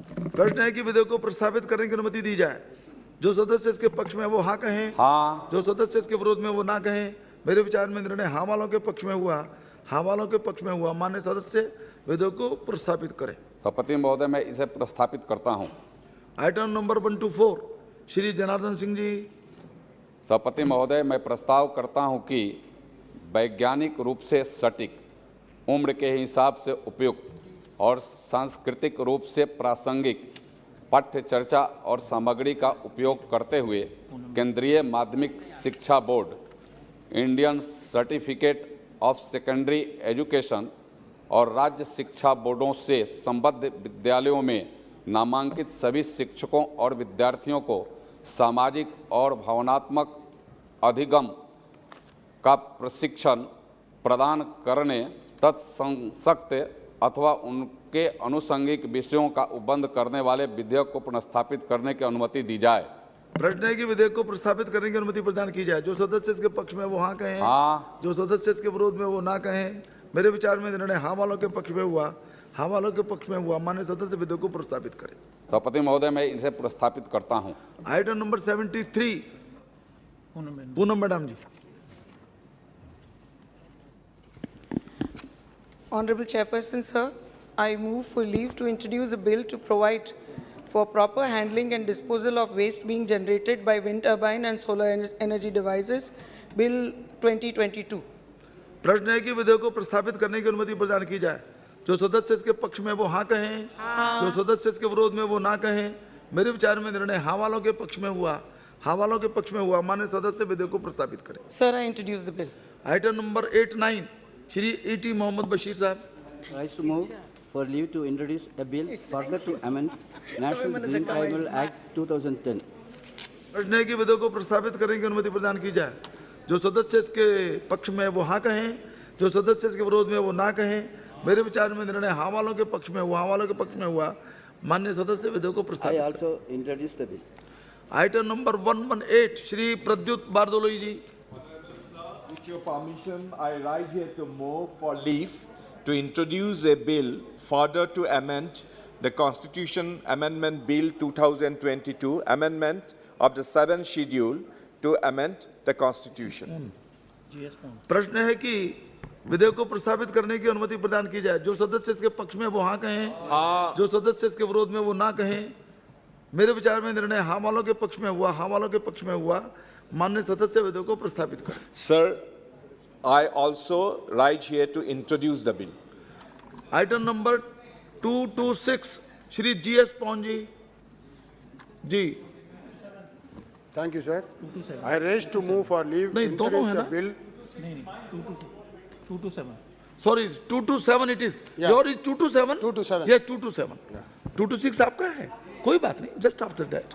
प्रश्न है कि विधेयक को प्रस्तावित करने की अनुमति दी जाए। जो सदस्य इसके पक्ष में वो हाँ कहें, जो सदस्य इसके विरोध में वो ना कहें। मेरे विचार में निर्णय हाँ वालों के पक्ष में हुआ, हाँ वालों के पक्ष में हुआ। माननीय सदस्य विधेयक को प्रस्तावित करें। सभापति महोदय, मैं इसे प्रस्तावित करता हूं। Item number 124 Shri Janardan Singh ji. सभापति महोदय, मैं प्रस्ताव करता हूं कि वैज्ञानिक रूप से सटीक, उम्र के हिसाब से उपयुक्त और सांस्कृतिक रूप से प्रासंगिक पाठ्य चर्चा और सामग्री का उपयोग करते हुए केंद्रीय माध्यमिक शिक्षा board, Indian certificate of secondary education और राज्य शिक्षा बोर्डों से संबद्ध विद्यालयों में नामांकित सभी शिक्षकों और विद्यार्थियों को सामाजिक और भावनात्मक अधिगम का प्रशिक्षण प्रदान करने तत्संसक्त अथवा उनके अनुषंगिक विषयों का उपबंध करने वाले विधेयक को पुनर्स्थापित करने की अनुमति दी जाए। प्रश्न है कि विधेयक को प्रस्तावित करने की अनुमति प्रदान की जाए। जो सदस्य इसके पक्ष में वो हाँ कहें, हाँ। जो सदस्य इसके विरोध में वो ना कहें। मेरे विचार में निर्णय हाँ वालों के पक्ष में हुआ, हाँ वालों के पक्ष में हुआ। माननीय सदस्य विधेयक को प्रस्तावित करें। सभापति महोदय, मैं इसे प्रस्तापित करता हूं। Item number 73, Poonam madam ji. Honorable Chairperson, sir, I move for leave to introduce a bill to provide for proper handling and disposal of waste being generated by wind turbine and solar energy devices, Bill 2022. प्रश्न है कि विधेयक को प्रस्तावित करने की अनुमति प्रदान की जाए। जो सदस्य इसके पक्ष में वो हाँ कहें, जो सदस्य इसके विरोध में वो ना कहें। मेरे विचार में निर्णय हाँ वालों के पक्ष में हुआ, हाँ वालों के पक्ष में हुआ। माननीय सदस्य विधेयक को प्रस्तावित करें। Sir, I introduce the bill. Item number 89, Shri E.T. Mohammed Basheer sahab. Rise to move for leave to introduce a bill further to amend National Green Tribal Act 2010. प्रश्न है कि विधेयक को प्रस्तावित करने की अनुमति प्रदान की जाए। जो सदस्य इसके पक्ष में वो हाँ कहें, जो सदस्य इसके विरोध में वो ना कहें। मेरे विचार में निर्णय हाँ वालों के पक्ष में हुआ, हाँ वालों के पक्ष में हुआ। माननीय सदस्य विधेयक को प्रस्तावित। I also introduce the bill. Item number 118, Shri Pradyut Bordoloi ji. With your permission, I rise here to move for leave to introduce a bill further to amend the Constitution Amendment Bill 2022, amendment of the 7th schedule to amend the Constitution. प्रश्न है कि विधेयक को प्रस्तावित करने की अनुमति प्रदान की जाए। जो सदस्य इसके पक्ष में वो हाँ कहें, जो सदस्य इसके विरोध में वो ना कहें। मेरे विचार में निर्णय हाँ वालों के पक्ष में हुआ, हाँ वालों के पक्ष में हुआ। माननीय सदस्य विधेयक को प्रस्तावित करें। Sir, I also rise here to introduce the bill. Item number 226, Shri G.S. पॉन ji. Thank you, sir. I raise to move for leave to introduce a bill. 227. Sorry, 227 it is. Yeah. Your is 227? 227. Yes, 227. 226 आपका है, कोई बात नहीं, just after that.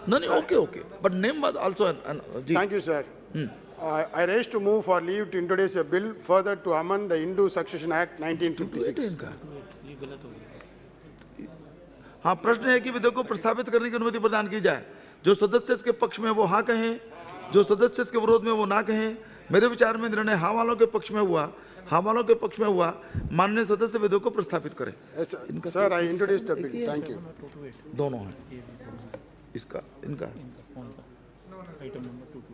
No, okay. But name was also ji. Thank you, sir. I raise to move for leave to introduce a bill further to amend the Hindu Succession Act 1956. हाँ, प्रश्न है कि विधेयक को प्रस्तावित करने की अनुमति प्रदान की जाए। जो सदस्य इसके पक्ष में वो हाँ कहें, जो सदस्य इसके विरोध में वो ना कहें। मेरे विचार में निर्णय हाँ वालों के पक्ष में हुआ, हाँ वालों के पक्ष में हुआ। माननीय सदस्य विधेयक को प्रस्तावित करें। Yes, sir, I introduce the bill. Thank you. दोनों हैं, इसका इनका।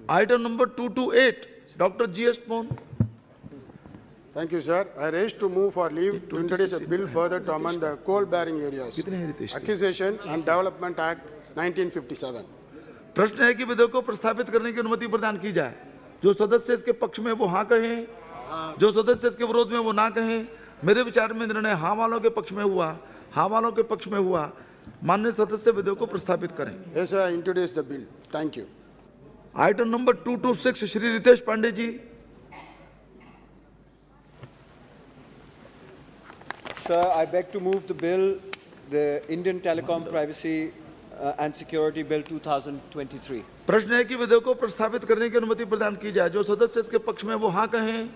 Item number 228, doctor G.S. पॉन। Thank you, sir. I raise to move for leave to introduce a bill further to amend the coal-bearing areas Acquisition and Development Act 1957. प्रश्न है कि विधेयक को प्रस्तावित करने की अनुमति प्रदान की जाए। जो सदस्य इसके पक्ष में वो हाँ कहें, जो सदस्य इसके विरोध में वो ना कहें। मेरे विचार में निर्णय हाँ वालों के पक्ष में हुआ, हाँ वालों के पक्ष में हुआ। माननीय सदस्य विधेयक को प्रस्तावित करें। Yes, sir, I introduce the bill. Thank you. Item number 226, Shri Ritesh Pandey ji. Sir, I beg to move the bill, the Indian Telecom Privacy and Security Bill 2023. प्रश्न है कि विधेयक को प्रस्तावित करने की अनुमति प्रदान की जाए। जो सदस्य इसके पक्ष में वो हाँ कहें,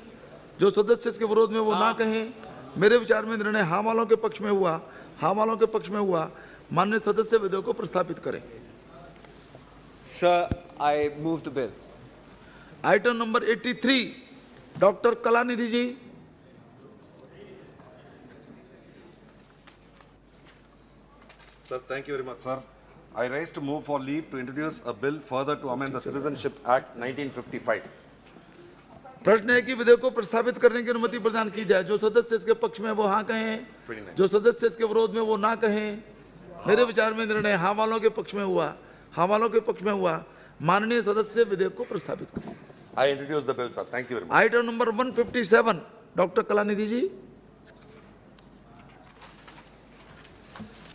जो सदस्य इसके विरोध में वो ना कहें। मेरे विचार में निर्णय हाँ वालों के पक्ष में हुआ, हाँ वालों के पक्ष में हुआ। माननीय सदस्य विधेयक को प्रस्तावित करें। Sir, I move the bill. Item number 83, doctor Kalanidhi ji. Sir, thank you very much, sir. I rise to move for leave to introduce a bill further to amend the Citizenship Act 1955. प्रश्न है कि विधेयक को प्रस्तावित करने की अनुमति प्रदान की जाए। जो सदस्य इसके पक्ष में वो हाँ कहें, जो सदस्य इसके विरोध में वो ना कहें। मेरे विचार में निर्णय हाँ वालों के पक्ष में हुआ, हाँ वालों के पक्ष में हुआ। माननीय सदस्य विधेयक को प्रस्तावित करें। I introduce the bill, sir. Thank you very much. Item number 157, doctor Kalanidhi ji.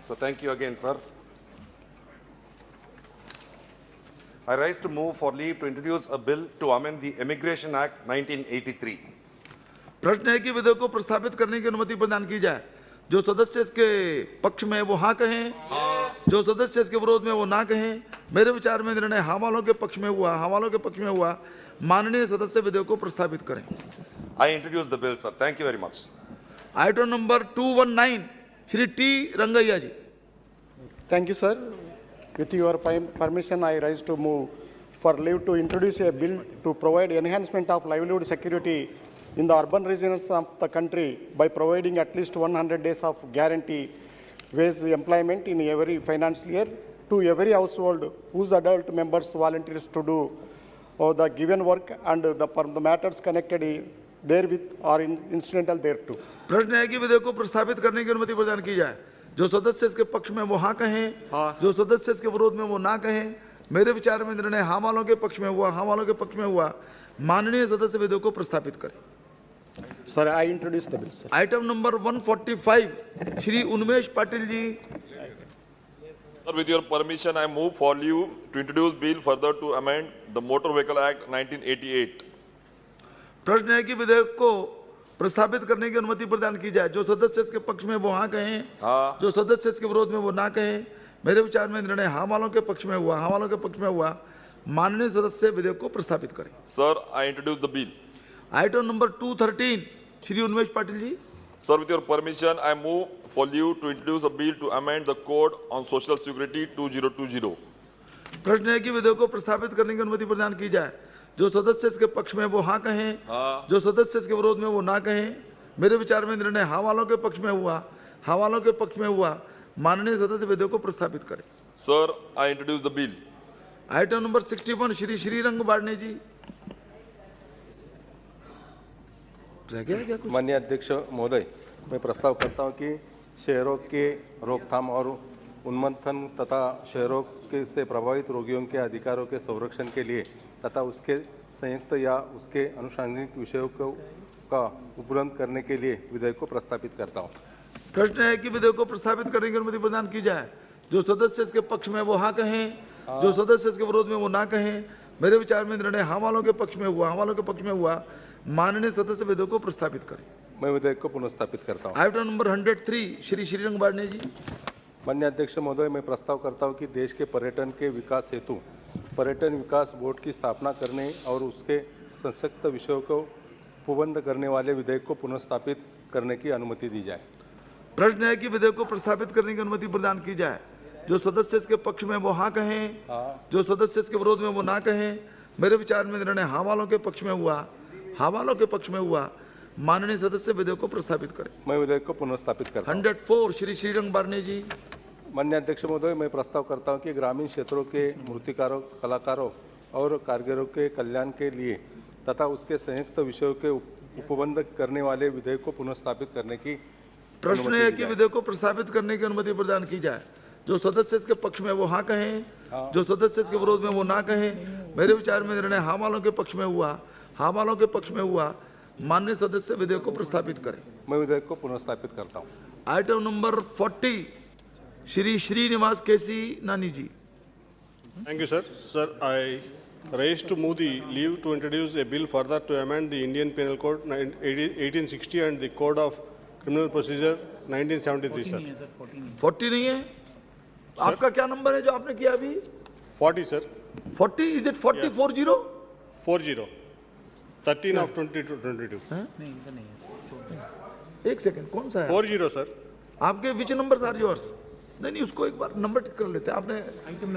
So thank you again, sir. I rise to move for leave to introduce a bill to amend the Immigration Act 1983. प्रश्न है कि विधेयक को प्रस्तावित करने की अनुमति प्रदान की जाए। जो सदस्य इसके पक्ष में वो हाँ कहें, जो सदस्य इसके विरोध में वो ना कहें। मेरे विचार में निर्णय हाँ वालों के पक्ष में हुआ, हाँ वालों के पक्ष में हुआ। माननीय सदस्य विधेयक को प्रस्तावित करें। I introduce the bill, sir. Thank you very much. Item number 219 Shri T Rangaiah ji. Thank you, sir. With your permission, I rise to move for leave to introduce a bill to provide enhancement of livelihood security in the urban regions of the country by providing at least 100 days of guarantee wage employment in every financial year to every household whose adult members volunteers to do the given work and the matters connected therewith or incidental thereto. प्रश्न है कि विधेयक को प्रस्तावित करने की अनुमति प्रदान की जाए। जो सदस्य इसके पक्ष में वो हाँ कहें, जो सदस्य इसके विरोध में वो ना कहें। मेरे विचार में निर्णय हाँ वालों के पक्ष में हुआ, हाँ वालों के पक्ष में हुआ। माननीय सदस्य विधेयक को प्रस्तावित करें। Sir, I introduce the bill, sir. Item number 145 Shri Unmesh Patil ji. Sir, with your permission, I move for leave to introduce bill further to amend the Motor Vehicle Act 1988. प्रश्न है कि विधेयक को प्रस्तावित करने की अनुमति प्रदान की जाए। जो सदस्य इसके पक्ष में वो हाँ कहें, जो सदस्य इसके विरोध में वो ना कहें। मेरे विचार में निर्णय हाँ वालों के पक्ष में हुआ, हाँ वालों के पक्ष में हुआ। माननीय सदस्य विधेयक को प्रस्तावित करें। Sir, I introduce the bill. Item number 213 Shri Unmesh Patil ji. Sir, with your permission, I move for leave to introduce a bill to amend the Code on Social Security 2020. प्रश्न है कि विधेयक को प्रस्तावित करने की अनुमति प्रदान की जाए। जो सदस्य इसके पक्ष में वो हाँ कहें, जो सदस्य इसके विरोध में वो ना कहें। मेरे विचार में निर्णय हाँ वालों के पक्ष में हुआ, हाँ वालों के पक्ष में हुआ। माननीय सदस्य विधेयक को प्रस्तावित करें। Sir, I introduce the bill. Item number 61 Shri Shrirang Barne ji. रह गया क्या कुछ? माननीय अध्यक्ष महोदय, मैं प्रस्ताव करता हूं कि शहरों के रोकथाम और उन्मूलन तथा शहरों के से प्रभावित रोगियों के अधिकारों के संरक्षण के लिए तथा उसके संयुक्त या उसके अनुषंगिक विषयों का उपलब्ध करने के लिए विधेयक को प्रस्तावित करता हूं। प्रश्न है कि विधेयक को प्रस्तावित करने की अनुमति प्रदान की जाए। जो सदस्य इसके पक्ष में वो हाँ कहें, जो सदस्य इसके विरोध में वो ना कहें। मेरे विचार में निर्णय हाँ वालों के पक्ष में हुआ, हाँ वालों के पक्ष में हुआ। माननीय सदस्य विधेयक को प्रस्तावित करें। मैं विधेयक को पुनर्स्थापित करता हूं। आइटम नंबर 103 श्री श्रीरंग बाड़ने जी। माननीय अध्यक्ष महोदय, मैं प्रस्ताव करता हूं कि देश के पर्यटन के विकास हेतु पर्यटन विकास बोर्ड की स्थापना करने और उसके सशक्त विषयों को उपबंध करने वाले विधेयक को पुनर्स्थापित करने की अनुमति दी जाए। प्रश्न है कि विधेयक को प्रस्तावित करने की अनुमति प्रदान की जाए। जो सदस्य इसके पक्ष में वो हाँ कहें, जो सदस्य इसके विरोध में वो ना कहें। मेरे विचार में निर्णय हाँ वालों के पक्ष में हुआ, हाँ वालों के पक्ष में हुआ। माननीय सदस्य विधेयक को प्रस्तावित करें। मैं विधेयक को पुनर्स्थापित करता हूं। 104 श्री श्रीरंग बाड़ने जी। माननीय अध्यक्ष महोदय, मैं प्रस्ताव करता हूं कि ग्रामीण क्षेत्रों के मूर्तिकारों, कलाकारों और कारीगरों के कल्याण के लिए तथा उसके संयुक्त विषयों के उपबंध करने वाले विधेयक को पुनर्स्थापित करने की प्रश्न है कि विधेयक को प्रस्तावित करने की अनुमति प्रदान की जाए। जो सदस्य इसके पक्ष में वो हाँ कहें, जो सदस्य इसके विरोध में वो ना कहें। मेरे विचार में निर्णय हाँ वालों के पक्ष में हुआ, हाँ वालों के पक्ष में हुआ। माननीय सदस्य विधेयक को प्रस्तावित करें। मैं विधेयक को पुनर्स्थापित करता हूं। आइटम नंबर 40 श्री श्रीनिवास केसी नानी जी। Thank you, sir. Sir, I raise to move the leave to introduce a bill further to amend the Indian Penal Code 1860 and the Code of Criminal Procedure 1973, sir. 40 नहीं है? आपका क्या नंबर है जो आपने किया अभी? 40, sir. 40? Is it 40? 40? 40. 13 of 2022. एक सेकंड, कौन सा है? 40, sir. आपके विच नंबर आर योर्स? नहीं, उसको एक बार नंबर टिक कर लेते हैं। आपने आइटम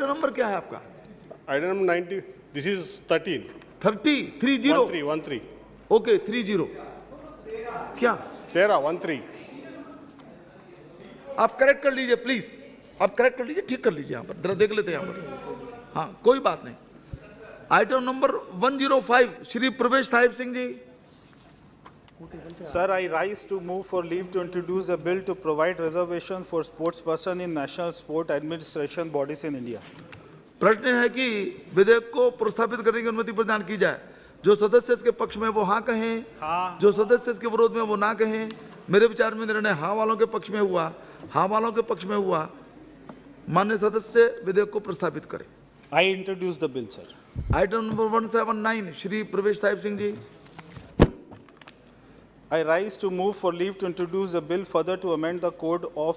नंबर क्या है आपका? Item number 90. This is 13. 30? 30? 13. Okay, 30 क्या? 13. आप करेक्ट कर लीजिए प्लीज, आप करेक्ट कर लीजिए, ठीक कर लीजिए। यहाँ पर जरा देख लेते हैं यहाँ पर। हाँ, कोई बात नहीं। आइटम नंबर 105 श्री प्रवेश Sahib Singh ji. Sir, I rise to move for leave to introduce a bill to provide reservation for sportsperson in national sport administration bodies in India. प्रश्न है कि विधेयक को प्रस्तावित करने की अनुमति प्रदान की जाए। जो सदस्य इसके पक्ष में वो हाँ कहें, जो सदस्य इसके विरोध में वो ना कहें। मेरे विचार में निर्णय हाँ वालों के पक्ष में हुआ, हाँ वालों के पक्ष में हुआ। माननीय सदस्य विधेयक को प्रस्तावित करें। I introduce the bill, sir. Item number 179 Shri प्रवेश Sahib Singh ji. I rise to move for leave to introduce a bill further to amend the Code of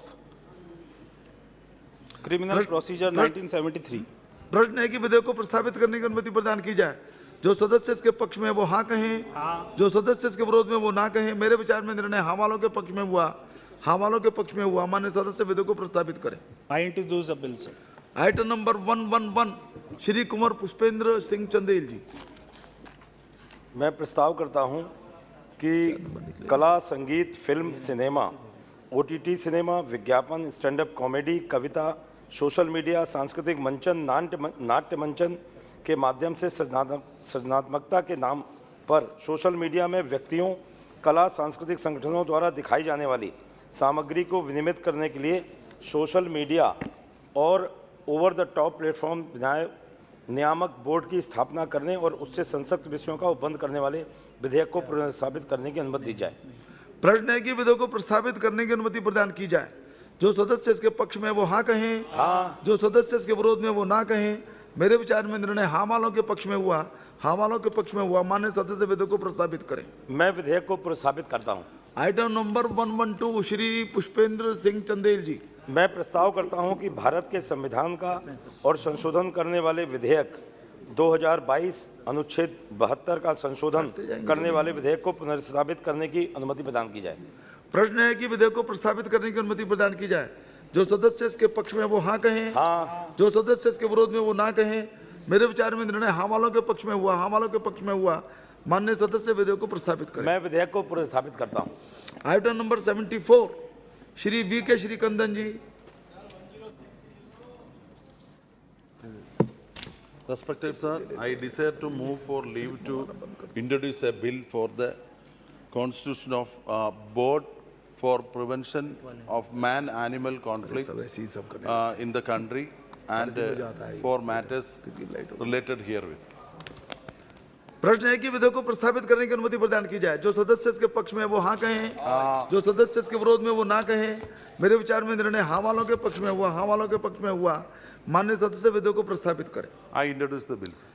Criminal Procedure 1973. प्रश्न है कि विधेयक को प्रस्तावित करने की अनुमति प्रदान की जाए। जो सदस्य इसके पक्ष में वो हाँ कहें, जो सदस्य इसके विरोध में वो ना कहें। मेरे विचार में निर्णय हाँ वालों के पक्ष में हुआ, हाँ वालों के पक्ष में हुआ। मान्य सदस्य विधेयक को प्रस्तावित करें। I introduce a bill, sir. Item number 111 Shri Kunwar Pushpendra Singh Chandel ji. मैं प्रस्ताव करता हूं कि कला, संगीत, फिल्म, सिनेमा, OTT सिनेमा, विज्ञापन, स्टैंड अप कॉमेडी, कविता, सोशल मीडिया, सांस्कृतिक मंचन, नाट्य मंचन के माध्यम से सृजनात्मकता के नाम पर सोशल मीडिया में व्यक्तियों, कला, सांस्कृतिक संगठनों द्वारा दिखाई जाने वाली सामग्री को विनियमित करने के लिए सोशल मीडिया और ओवर द टॉप प्लेटफॉर्म नियामक बोर्ड की स्थापना करने और उससे संसक्त विषयों का उपबंध करने वाले विधेयक को प्रस्तावित करने की अनुमति दी जाए। प्रश्न है कि विधेयक को प्रस्तावित करने की अनुमति प्रदान की जाए। जो सदस्य इसके पक्ष में वो हाँ कहें, हाँ। जो सदस्य इसके विरोध में वो ना कहें। मेरे विचार में निर्णय हाँ वालों के पक्ष में हुआ, हाँ वालों के पक्ष में हुआ। मान्य सदस्य विधेयक को प्रस्तावित करें। मैं विधेयक को प्रस्तावित करता हूं। Item number 112 Shri Pushpendra Singh Chandel ji. मैं प्रस्ताव करता हूं कि भारत के संविधान का और संशोधन करने वाले विधेयक 2022 अनुच्छेद 72 का संशोधन करने वाले विधेयक को पुनर्स्थापित करने की अनुमति प्रदान की जाए। प्रश्न है कि विधेयक को प्रस्तावित करने की अनुमति प्रदान की जाए। जो सदस्य इसके पक्ष में वो हाँ कहें, हाँ। जो सदस्य इसके विरोध में वो ना कहें। मेरे विचार में निर्णय हाँ वालों के पक्ष में हुआ, हाँ वालों के पक्ष में हुआ। माननीय सदस्य विधेयक को प्रस्तावित करें। मैं विधेयक को पुनर्स्थापित करता हूं। Item number 74 Shri V.K. Sreekandan ji. Respected sir, I desire to move for leave to introduce a bill for the constitution of board for prevention of man-animal conflicts in the country and for matters related herewith. प्रश्न है कि विधेयक को प्रस्तावित करने की अनुमति प्रदान की जाए। जो सदस्य इसके पक्ष में वो हाँ कहें, जो सदस्य इसके विरोध में वो ना कहें। मेरे विचार में निर्णय हाँ वालों के पक्ष में हुआ, हाँ वालों के पक्ष में हुआ। माननीय सदस्य विधेयक को प्रस्तावित करें। I introduce the bill, sir.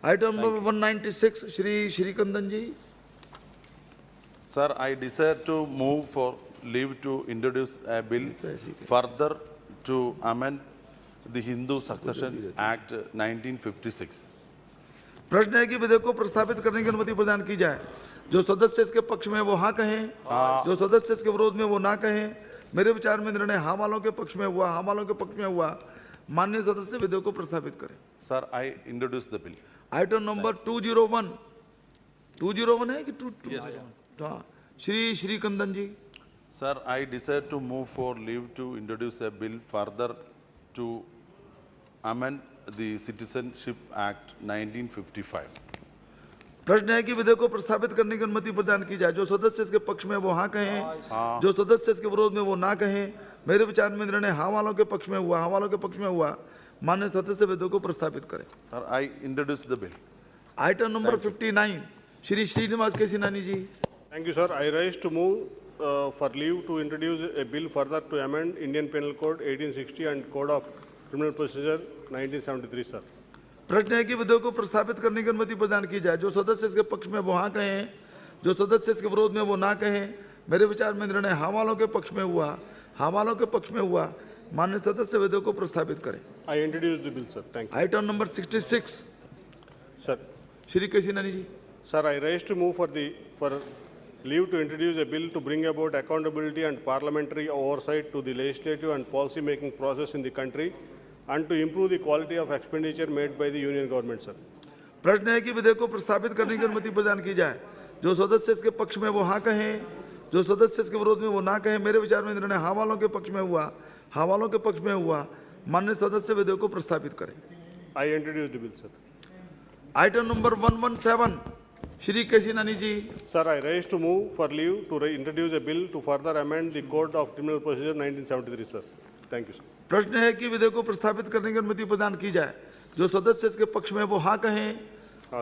Item number 196 Shri Sreekandan ji. Sir, I desire to move for leave to introduce a bill further to amend the Hindu Succession Act 1956. प्रश्न है कि विधेयक को प्रस्तावित करने की अनुमति प्रदान की जाए। जो सदस्य इसके पक्ष में वो हाँ कहें, जो सदस्य इसके विरोध में वो ना कहें। मेरे विचार में निर्णय हाँ वालों के पक्ष में हुआ, हाँ वालों के पक्ष में हुआ। माननीय सदस्य विधेयक को प्रस्तावित करें। Sir, I introduce the bill. Item number 201 है कि 2 Shri Sreekandan ji. Sir, I desire to move for leave to introduce a bill further to amend the Citizenship Act 1955. प्रश्न है कि विधेयक को प्रस्तावित करने की अनुमति प्रदान की जाए। जो सदस्य इसके पक्ष में वो हाँ कहें, जो सदस्य इसके विरोध में वो ना कहें। मेरे विचार में निर्णय हाँ वालों के पक्ष में हुआ, हाँ वालों के पक्ष में हुआ। माननीय सदस्य विधेयक को प्रस्तावित करें। Sir, I introduce the bill. Item number 59 Shri Srinivas Kesineni ji. Thank you, sir. I rise to move for leave to introduce a bill further to amend Indian Penal Code 1860 and Code of Criminal Procedure 1973, sir. प्रश्न है कि विधेयक को प्रस्तावित करने की अनुमति प्रदान की जाए। जो सदस्य इसके पक्ष में वो हाँ कहें, जो सदस्य इसके विरोध में वो ना कहें। मेरे विचार में निर्णय हाँ वालों के पक्ष में हुआ, हाँ वालों के पक्ष में हुआ। माननीय सदस्य विधेयक को प्रस्तावित करें। I introduce the bill, sir. Thank you. Item number 66 Sir. Shri Kesineni ji. Sir, I rise to move for leave to introduce a bill to bring about accountability and parliamentary oversight to the legislative and policy-making process in the country and to improve the quality of expenditure made by the union government, sir. प्रश्न है कि विधेयक को प्रस्तावित करने की अनुमति प्रदान की जाए। जो सदस्य इसके पक्ष में वो हाँ कहें, जो सदस्य इसके विरोध में वो ना कहें। मेरे विचार में निर्णय हाँ वालों के पक्ष में हुआ, हाँ वालों के पक्ष में हुआ। माननीय सदस्य विधेयक को प्रस्तावित करें। I introduce the bill, sir. Item number 117 Shri Kesineni ji. Sir, I rise to move for leave to introduce a bill to further amend the Code of Criminal Procedure 1973, sir. Thank you, sir. प्रश्न है कि विधेयक को प्रस्तावित करने की अनुमति प्रदान की जाए। जो सदस्य इसके पक्ष में वो हाँ कहें,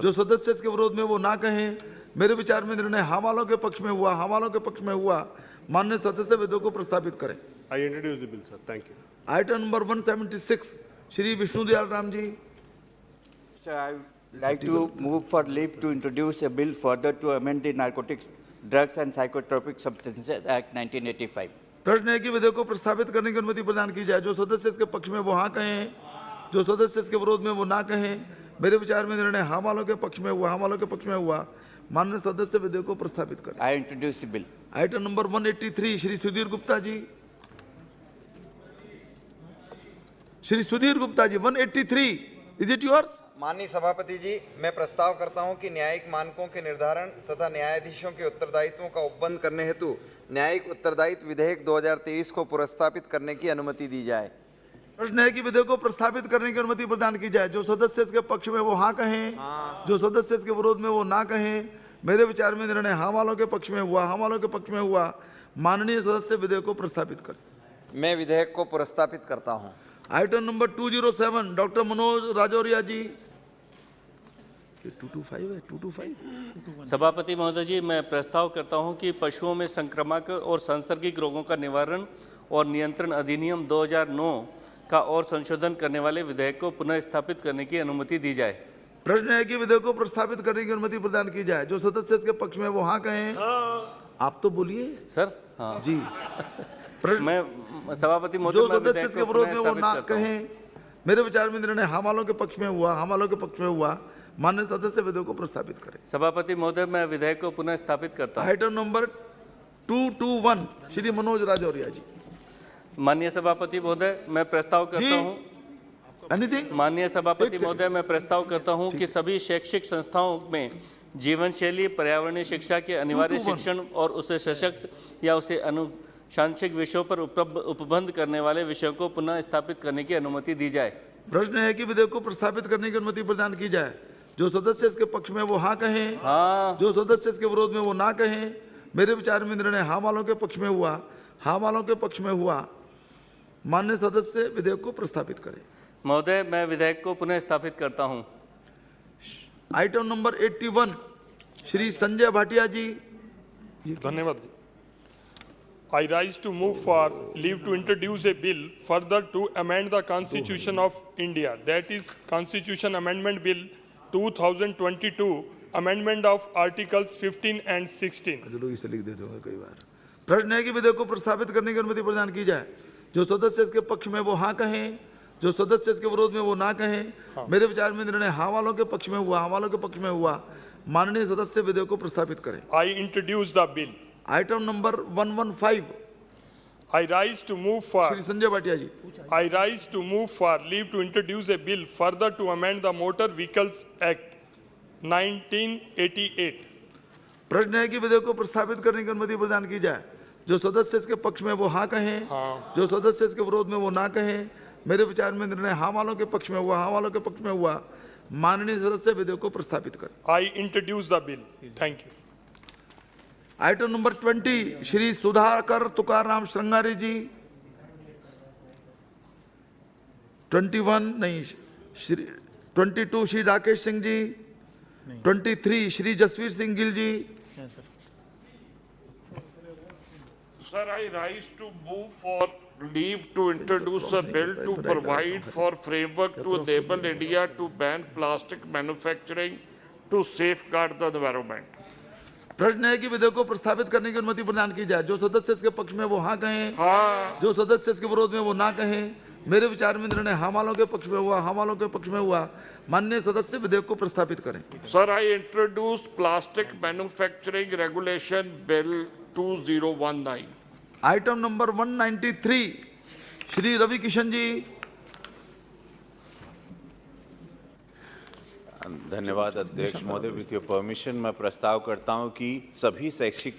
जो सदस्य इसके विरोध में वो ना कहें। मेरे विचार में निर्णय हाँ वालों के पक्ष में हुआ, हाँ वालों के पक्ष में हुआ। माननीय सदस्य विधेयक को प्रस्तावित करें। I introduce the bill, sir. Thank you. Item number 176 Shri Vishnu Dayal Ram ji. Sir, I would like to move for leave to introduce a bill further to amend the Narcotics, Drugs and Psychotropic Substances Act 1985. प्रश्न है कि विधेयक को प्रस्तावित करने की अनुमति प्रदान की जाए। जो सदस्य इसके पक्ष में वो हाँ कहें, जो सदस्य इसके विरोध में वो ना कहें। मेरे विचार में निर्णय हाँ वालों के पक्ष में हुआ, हाँ वालों के पक्ष में हुआ। माननीय सदस्य विधेयक को प्रस्तावित करें। I introduce the bill. Item number 183 Shri Sudhir Gupta ji. Shri Sudhir Gupta ji 183, is it yours? माननीय सभापति जी, मैं प्रस्ताव करता हूं कि न्यायिक मानकों के निर्धारण तथा न्यायाधीशों के उत्तरदायित्वों का उपबंध करने हेतु न्यायिक उत्तरदायित्व विधेयक 2023 को प्रस्तावित करने की अनुमति दी जाए। प्रश्न है कि विधेयक को प्रस्तावित करने की अनुमति प्रदान की जाए। जो सदस्य इसके पक्ष में वो हाँ कहें, जो सदस्य इसके विरोध में वो ना कहें। मेरे विचार में निर्णय हाँ वालों के पक्ष में हुआ, हाँ वालों के पक्ष में हुआ। माननीय सदस्य विधेयक को प्रस्तावित करें। मैं विधेयक को प्रस्तावित करता हूं। Item number 207 doctor Manoj Rajoria ji. 225 है, 225। सभापति महोदय जी, मैं प्रस्ताव करता हूं कि पशुओं में संक्रामक और सांसर्गिक रोगों का निवारण और नियंत्रण अधिनियम 2009 का और संशोधन करने वाले विधेयक को पुनः स्थापित करने की अनुमति दी जाए। प्रश्न है कि विधेयक को प्रस्तावित करने की अनुमति प्रदान की जाए। जो सदस्य इसके पक्ष में वो हाँ कहें। आप तो बोलिए सर। हाँ जी। मैं सभापति महोदय, जो सदस्य इसके विरोध में वो ना कहें। मेरे विचार में निर्णय हाँ वालों के पक्ष में हुआ, हाँ वालों के पक्ष में हुआ। माननीय सदस्य विधेयक को प्रस्तावित करें। सभापति महोदय, मैं विधेयक को पुनः स्थापित करता हूं। आइटम नंबर 221 श्री मनोज राजौरिया जी। माननीय सभापति महोदय, मैं प्रस्ताव करता हूं। माननीय सभापति महोदय, मैं प्रस्ताव करता हूं कि सभी शैक्षिक संस्थाओं में जीवन शैली पर्यावरणीय शिक्षा के अनिवार्य शिक्षण और उसे सशक्त या उसे अनुशांसिक विषयों पर उपबंध करने वाले विषयों को पुनः स्थापित करने की अनुमति दी जाए। प्रश्न है कि विधेयक को प्रस्तावित करने की अनुमति प्रदान की जाए। जो सदस्य इसके पक्ष में वो हाँ कहें, जो सदस्य इसके विरोध में वो ना कहें। मेरे विचार में निर्णय हाँ वालों के पक्ष में हुआ, हाँ वालों के पक्ष में हुआ। माननीय सदस्य विधेयक को प्रस्तावित करें। महोदय, मैं विधेयक को पुनः स्थापित करता हूं। आइटम नंबर 81 श्री संजय भाटिया जी। धन्यवाद। I rise to move for leave to introduce a bill further to amend the Constitution of India, that is Constitution Amendment Bill 2022, amendment of Articles 15 and 16. लोग इसे लिख देते होंगे कई बार। प्रश्न है कि विधेयक को प्रस्तावित करने की अनुमति प्रदान की जाए। जो सदस्य इसके पक्ष में वो हाँ कहें, जो सदस्य इसके विरोध में वो ना कहें। मेरे विचार में निर्णय हाँ वालों के पक्ष में हुआ, हाँ वालों के पक्ष में हुआ। माननीय सदस्य विधेयक को प्रस्तावित करें। I introduce the bill. Item number 115 I rise to move for Shri Sanjay Bhatia ji. I rise to move for leave to introduce a bill further to amend the Motor Vehicles Act 1988. प्रश्न है कि विधेयक को प्रस्तावित करने की अनुमति प्रदान की जाए। जो सदस्य इसके पक्ष में वो हाँ कहें, जो सदस्य इसके विरोध में वो ना कहें। मेरे विचार में निर्णय हाँ वालों के पक्ष में हुआ, हाँ वालों के पक्ष में हुआ। माननीय सदस्य विधेयक को प्रस्तावित करें। I introduce the bill. Thank you. Item number 20 Shri Sudhakar Tukaram Shrangare ji. 21 नहीं, श्री 22 श्री राकेश सिंह जी। 23 श्री जसवीर सिंह गिल जी। Sir, I rise to move for leave to introduce a bill to provide for framework to enable India to ban plastic manufacturing to safeguard the environment. प्रश्न है कि विधेयक को प्रस्तावित करने की अनुमति प्रदान की जाए। जो सदस्य इसके पक्ष में वो हाँ कहें, जो सदस्य इसके विरोध में वो ना कहें। मेरे विचार में निर्णय हाँ वालों के पक्ष में हुआ, हाँ वालों के पक्ष में हुआ। माननीय सदस्य विधेयक को प्रस्तावित करें। Sir, I introduce Plastic Manufacturing Regulation Bill 2019. Item number 193 Shri Ravi Kishan ji. धन्यवाद अध्यक्ष महोदय। विथ योर परमिशन मैं प्रस्ताव करता हूं कि सभी शैक्षिक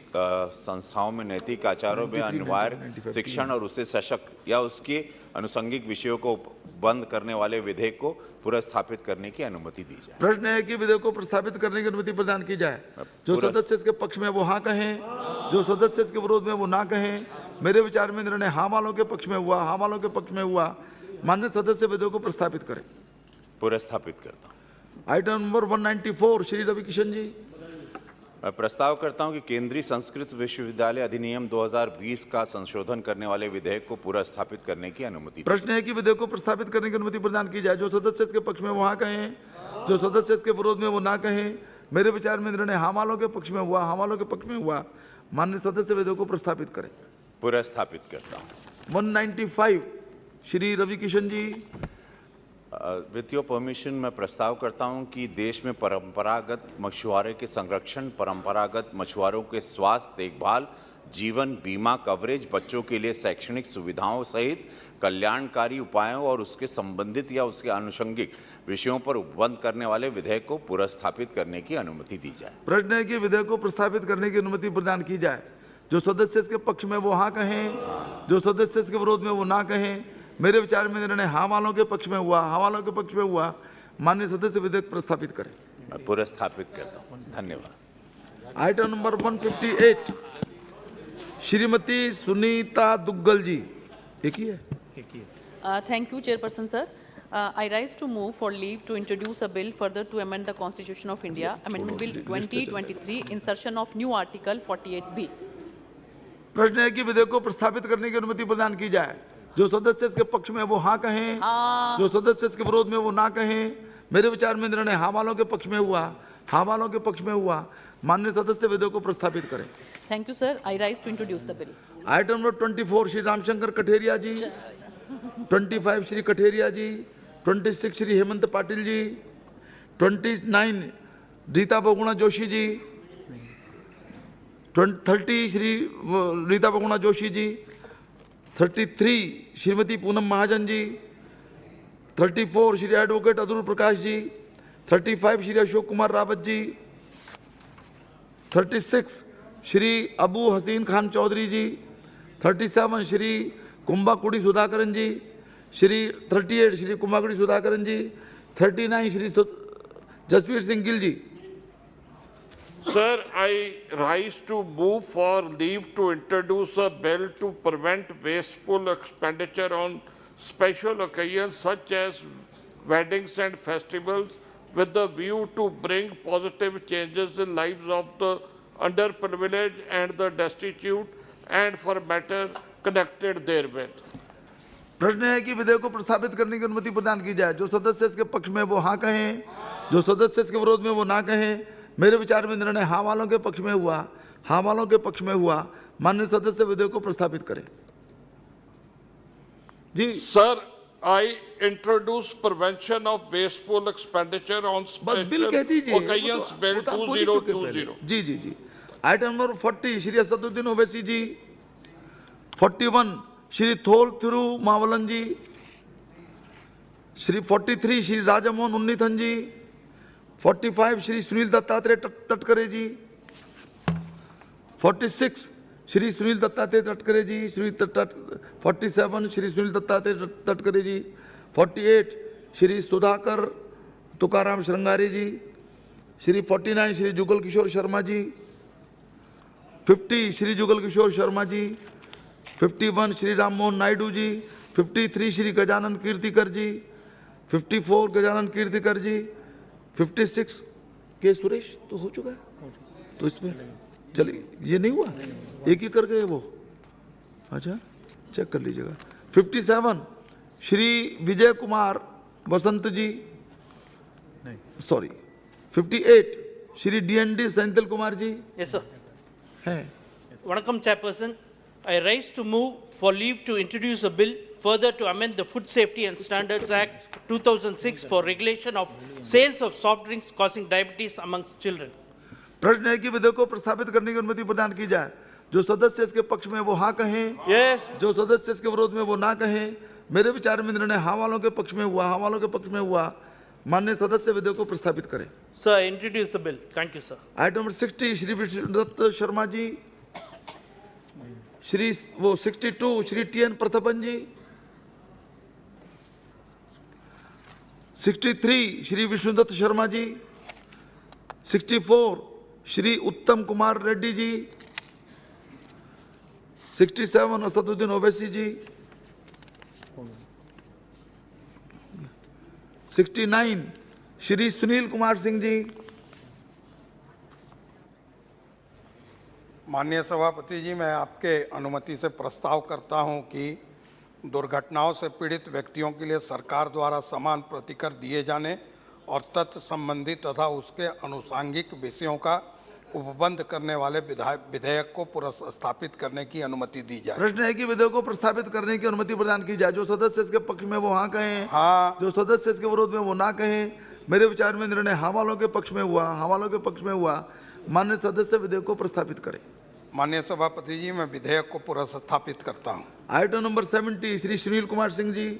संस्थाओं में नैतिक आचारों में अनिवार्य शिक्षण और उसे सशक्त या उसके अनुषंगिक विषयों को बंद करने वाले विधेयक को पुनर्स्थापित करने की अनुमति दी जाए। प्रश्न है कि विधेयक को प्रस्तावित करने की अनुमति प्रदान की जाए। जो सदस्य इसके पक्ष में वो हाँ कहें, जो सदस्य इसके विरोध में वो ना कहें। मेरे विचार में निर्णय हाँ वालों के पक्ष में हुआ, हाँ वालों के पक्ष में हुआ। माननीय सदस्य विधेयक को प्रस्तावित करें। पुनर्स्थापित करता हूं। आइटम नंबर 194 श्री रवि किशन जी। मैं प्रस्ताव करता हूं कि केंद्रीय संस्कृत विश्वविद्यालय अधिनियम 2020 का संशोधन करने वाले विधेयक को पुनर्स्थापित करने की अनुमति। प्रश्न है कि विधेयक को प्रस्तावित करने की अनुमति प्रदान की जाए। जो सदस्य इसके पक्ष में वो हाँ कहें, जो सदस्य इसके विरोध में वो ना कहें। मेरे विचार में निर्णय हाँ वालों के पक्ष में हुआ, हाँ वालों के पक्ष में हुआ। माननीय सदस्य विधेयक को प्रस्तावित करें। पुनर्स्थापित करता हूं। 195 श्री रवि किशन जी। विथ योर परमिशन मैं प्रस्ताव करता हूं कि देश में परंपरागत मछुआरे के संरक्षण, परंपरागत मछुआरों के स्वास्थ्य देखभाल, जीवन बीमा कवरेज, बच्चों के लिए शैक्षणिक सुविधाओं सहित कल्याणकारी उपायों और उसके संबंधित या उसके आनुषंगिक विषयों पर उपबंध करने वाले विधेयक को पुरस्थापित करने की अनुमति दी जाए। प्रश्न है कि विधेयक को प्रस्तावित करने की अनुमति प्रदान की जाए। जो सदस्य इसके पक्ष में वो हाँ कहें, जो सदस्य इसके विरोध में वो ना कहें। मेरे विचार में निर्णय हाँ वालों के पक्ष में हुआ, हाँ वालों के पक्ष में हुआ। माननीय सदस्य विधेयक प्रस्तावित करें। मैं पुरस्थापित करता हूँ। धन्यवाद। आइटम नंबर 158 श्रीमती सुनीता दुग्गल जी, एक ही है। Thank you, Chairperson, sir. I rise to move for leave to introduce a bill further to amend the Constitution of India, Amendment Bill 2023, insertion of new Article 48B. प्रश्न है कि विधेयक को प्रस्तावित करने की अनुमति प्रदान की जाए। जो सदस्य इसके पक्ष में वो हाँ कहें, जो सदस्य इसके विरोध में वो ना कहें। मेरे विचार में निर्णय हाँ वालों के पक्ष में हुआ, हाँ वालों के पक्ष में हुआ। माननीय सदस्य विधेयक को प्रस्तावित करें। Thank you, sir. I rise to introduce the bill. Item number 24 Shri Ramshankar Katheria ji, 25 Shri Katheria ji, 26 Shri Hemant Patil ji, 29 Rita Bahuguna Joshi ji, 30 Shri Rita Bahuguna Joshi ji, 33 Shrimati Poonam Mahajan ji, 34 Shri advocate Adoor Prakash ji, 35 Shri Ashok Kumar Rawat ji, 36 Shri Abu Hasin Khan Chaudhary ji, 37 Shri कुंभाकुड़ी Sudhakaran ji, Shri 38 Shri कुंभाकुड़ी Sudhakaran ji, 39 Shri Jasvir Singh Gill ji. Sir, I rise to move for leave to introduce a bill to prevent wasteful expenditure on special occasions such as weddings and festivals with the view to bring positive changes in lives of the underprivileged and the destitute and for matter connected therewith. प्रश्न है कि विधेयक को प्रस्तावित करने की अनुमति प्रदान की जाए। जो सदस्य इसके पक्ष में वो हाँ कहें, जो सदस्य इसके विरोध में वो ना कहें। मेरे विचार में निर्णय हाँ वालों के पक्ष में हुआ, हाँ वालों के पक्ष में हुआ। माननीय सदस्य विधेयक को प्रस्तावित करें। जी sir, I introduce prevention of wasteful expenditure on bill कह दीजिए occasions bill 2020. जी जी जी। आइटम नंबर 40 श्री असदुद्दीन ओवैसी जी, 41 श्री थोल थिरु मावलन जी, श्री 43 श्री राजामोहन उन्नीथन जी, 45 श्री सुनील दत्तात्रेय तटकरे जी, 46 श्री सुनील दत्तात्रेय तटकरे जी, 47 श्री सुनील दत्तात्रेय तटकरे जी, 48 श्री सुधाकर तुकाराम श्रृंगारी जी, श्री 49 श्री जुगल किशोर शर्मा जी, 50 श्री जुगल किशोर शर्मा जी, 51 श्री राममोहन नायडू जी, 53 श्री गजानन कीर्तिकर जी, 54 गजानन कीर्तिकर जी, 56 के सुरेश तो हो चुका है, तो इसमें चलिए ये नहीं हुआ, एक ही कर गए वो। अच्छा चेक कर लीजिएगा। 57 श्री विजय कुमार वसंत जी, sorry 58 Shri DND Senthil Kumar ji. Yes, sir. हैं। Vanakkam, Chairperson. I rise to move for leave to introduce a bill further to amend the Food Safety and Standards Act 2006 for regulation of sales of soft drinks causing diabetes amongst children. प्रश्न है कि विधेयक को प्रस्तावित करने की अनुमति प्रदान की जाए। जो सदस्य इसके पक्ष में वो हाँ कहें, yes. जो सदस्य इसके विरोध में वो ना कहें। मेरे विचार में निर्णय हाँ वालों के पक्ष में हुआ, हाँ वालों के पक्ष में हुआ। माननीय सदस्य विधेयक को प्रस्तावित करें। Sir, I introduce the bill. Thank you, sir. Item number 60 Shri Vishnu Datt Sharma ji, Shri वो 62 श्री TN प्रतापन जी, 63 श्री विष्णुदत्त शर्मा जी, 64 श्री उत्तम कुमार रेड्डी जी, 67 असदुद्दीन ओवैसी जी, 69 श्री सुनील कुमार सिंह जी। माननीय सभापति जी, मैं आपके अनुमति से प्रस्ताव करता हूं कि दुर्घटनाओं से पीड़ित व्यक्तियों के लिए सरकार द्वारा समान प्रतिकर दिए जाने और तथ्य संबंधी तथा उसके आनुषंगिक विषयों का उपबंध करने वाले विधेयक को पुनर्स्थापित करने की अनुमति दी जाए। प्रश्न है कि विधेयक को प्रस्तावित करने की अनुमति प्रदान की जाए। जो सदस्य इसके पक्ष में वो हाँ कहें, हाँ। जो सदस्य इसके विरोध में वो ना कहें। मेरे विचार में निर्णय हाँ वालों के पक्ष में हुआ, हाँ वालों के पक्ष में हुआ। माननीय सदस्य विधेयक को प्रस्तावित करें। माननीय सभापति जी, मैं विधेयक को पुनर्स्थापित करता हूं। Item number 70 Shri Sunil Kumar Singh ji.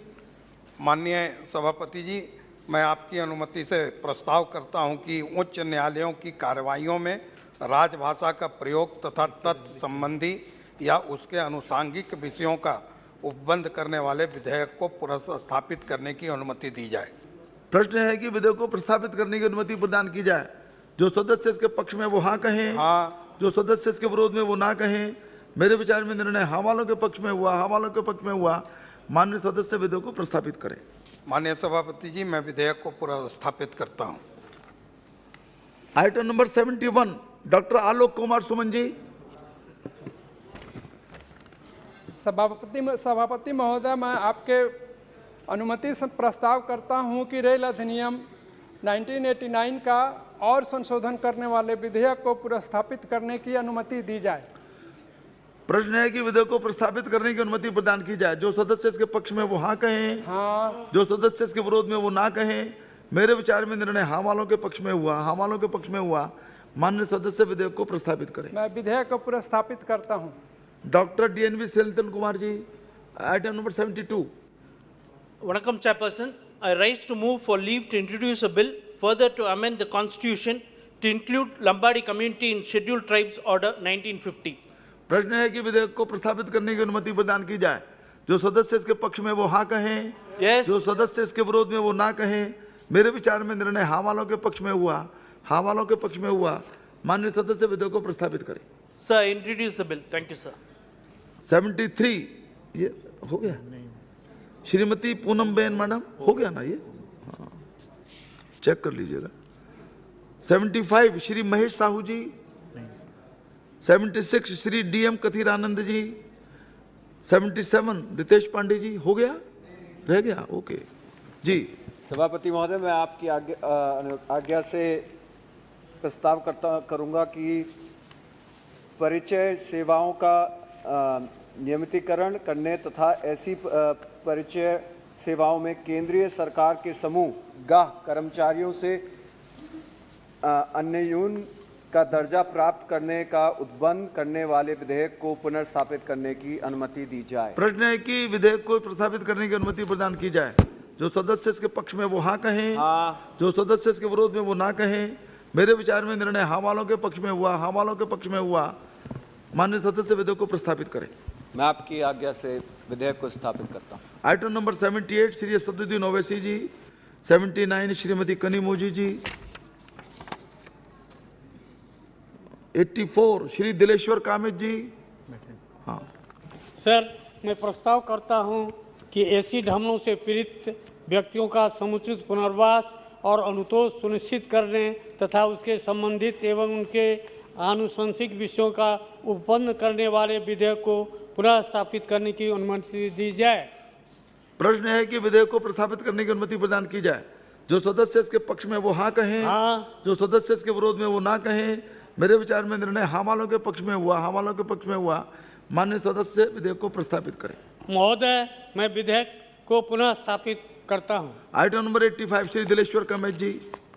माननीय सभापति जी, मैं आपकी अनुमति से प्रस्ताव करता हूं कि उच्च न्यायालयों की कार्रवाइयों में राजभाषा का प्रयोग तथा तत्संबंधी या उसके अनुसांगिक विषयों का उपबंध करने वाले विधेयक को पुनर्स्थापित करने की अनुमति दी जाए। प्रश्न है कि विधेयक को प्रस्तावित करने की अनुमति प्रदान की जाए। जो सदस्य इसके पक्ष में वो हाँ कहें, हाँ। जो सदस्य इसके विरोध में वो ना कहें। मेरे विचार में निर्णय हाँ वालों के पक्ष में हुआ, हाँ वालों के पक्ष में हुआ। माननीय सदस्य विधेयक को प्रस्तावित करें। माननीय सभापति जी, मैं विधेयक को पुनर्स्थापित करता हूं। Item number 71 doctor Alok Kumar Suman ji. सभापति महोदय, मैं आपके अनुमति से प्रस्ताव करता हूं कि रेल अधिनियम 1989 का और संशोधन करने वाले विधेयक को पुनर्स्थापित करने की अनुमति दी जाए। प्रश्न है कि विधेयक को प्रस्तावित करने की अनुमति प्रदान की जाए। जो सदस्य इसके पक्ष में वो हाँ कहें, हाँ। जो सदस्य इसके विरोध में वो ना कहें। मेरे विचार में निर्णय हाँ वालों के पक्ष में हुआ, हाँ वालों के पक्ष में हुआ। माननीय सदस्य विधेयक को प्रस्तावित करें। मैं विधेयक को पुनर्स्थापित करता हूं। Doctor DNV Senthil Kumar ji. Item number 72। Vanakkam, Chairperson. I rise to move for leave to introduce a bill further to amend the Constitution to include Lambadi community in Scheduled Tribes Order 1950. प्रश्न है कि विधेयक को प्रस्तावित करने की अनुमति प्रदान की जाए। जो सदस्य इसके पक्ष में वो हाँ कहें, जो सदस्य इसके विरोध में वो ना कहें। मेरे विचार में निर्णय हाँ वालों के पक्ष में हुआ, हाँ वालों के पक्ष में हुआ। माननीय सदस्य विधेयक को प्रस्तावित करें। Sir, introduce the bill. Thank you, sir. 73 ये हो गया। श्रीमती पूनम बेन मैडम, हो गया ना ये? हाँ, चेक कर लीजिएगा। 75 श्री महेश साहू जी। 76 श्री DM कथीर आनंद जी। 77 रितेश पांडे जी। हो गया? रह गया? ओके जी। सभापति महोदय, मैं आपकी आज्ञा से प्रस्ताव करूंगा कि परिचय सेवाओं का नियमितीकरण करने तथा ऐसी परिचय सेवाओं में केंद्रीय सरकार के समूह गाह कर्मचारियों से अन्ययून का दर्जा प्राप्त करने का उद्बंध करने वाले विधेयक को पुनर्स्थापित करने की अनुमति दी जाए। प्रश्न है कि विधेयक को प्रस्तावित करने की अनुमति प्रदान की जाए। जो सदस्य इसके पक्ष में वो हाँ कहें, हाँ। जो सदस्य इसके विरोध में वो ना कहें। मेरे विचार में निर्णय हाँ वालों के पक्ष में हुआ, हाँ वालों के पक्ष में हुआ। माननीय सदस्य विधेयक को प्रस्तावित करें। मैं आपकी आज्ञा से विधेयक को स्थापित करता हूं। आइटम नंबर 78 श्री सदुद्दीन ओवैसी जी। 79 श्रीमती कनीमोजी जी। 84 श्री दिलेश्वर कामित जी। हाँ सर, मैं प्रस्ताव करता हूं कि एसिड हमलों से पीड़ित व्यक्तियों का समुचित पुनर्वास और अनुतोष सुनिश्चित करने तथा उसके संबंधित एवं उनके आनुशंसिक विषयों का उपबंध करने वाले विधेयक को पुनः स्थापित करने की अनुमति दी जाए। प्रश्न है कि विधेयक को प्रस्तावित करने की अनुमति प्रदान की जाए। जो सदस्य इसके पक्ष में वो हाँ कहें, हाँ। जो सदस्य इसके विरोध में वो ना कहें। मेरे विचार में निर्णय हाँ वालों के पक्ष में हुआ, हाँ वालों के पक्ष में हुआ। माननीय सदस्य विधेयक को प्रस्तावित करें। महोदय, मैं विधेयक को पुनः स्थापित करता हूं। आइटम नंबर 85 श्री दिलेश्वर कामित जी।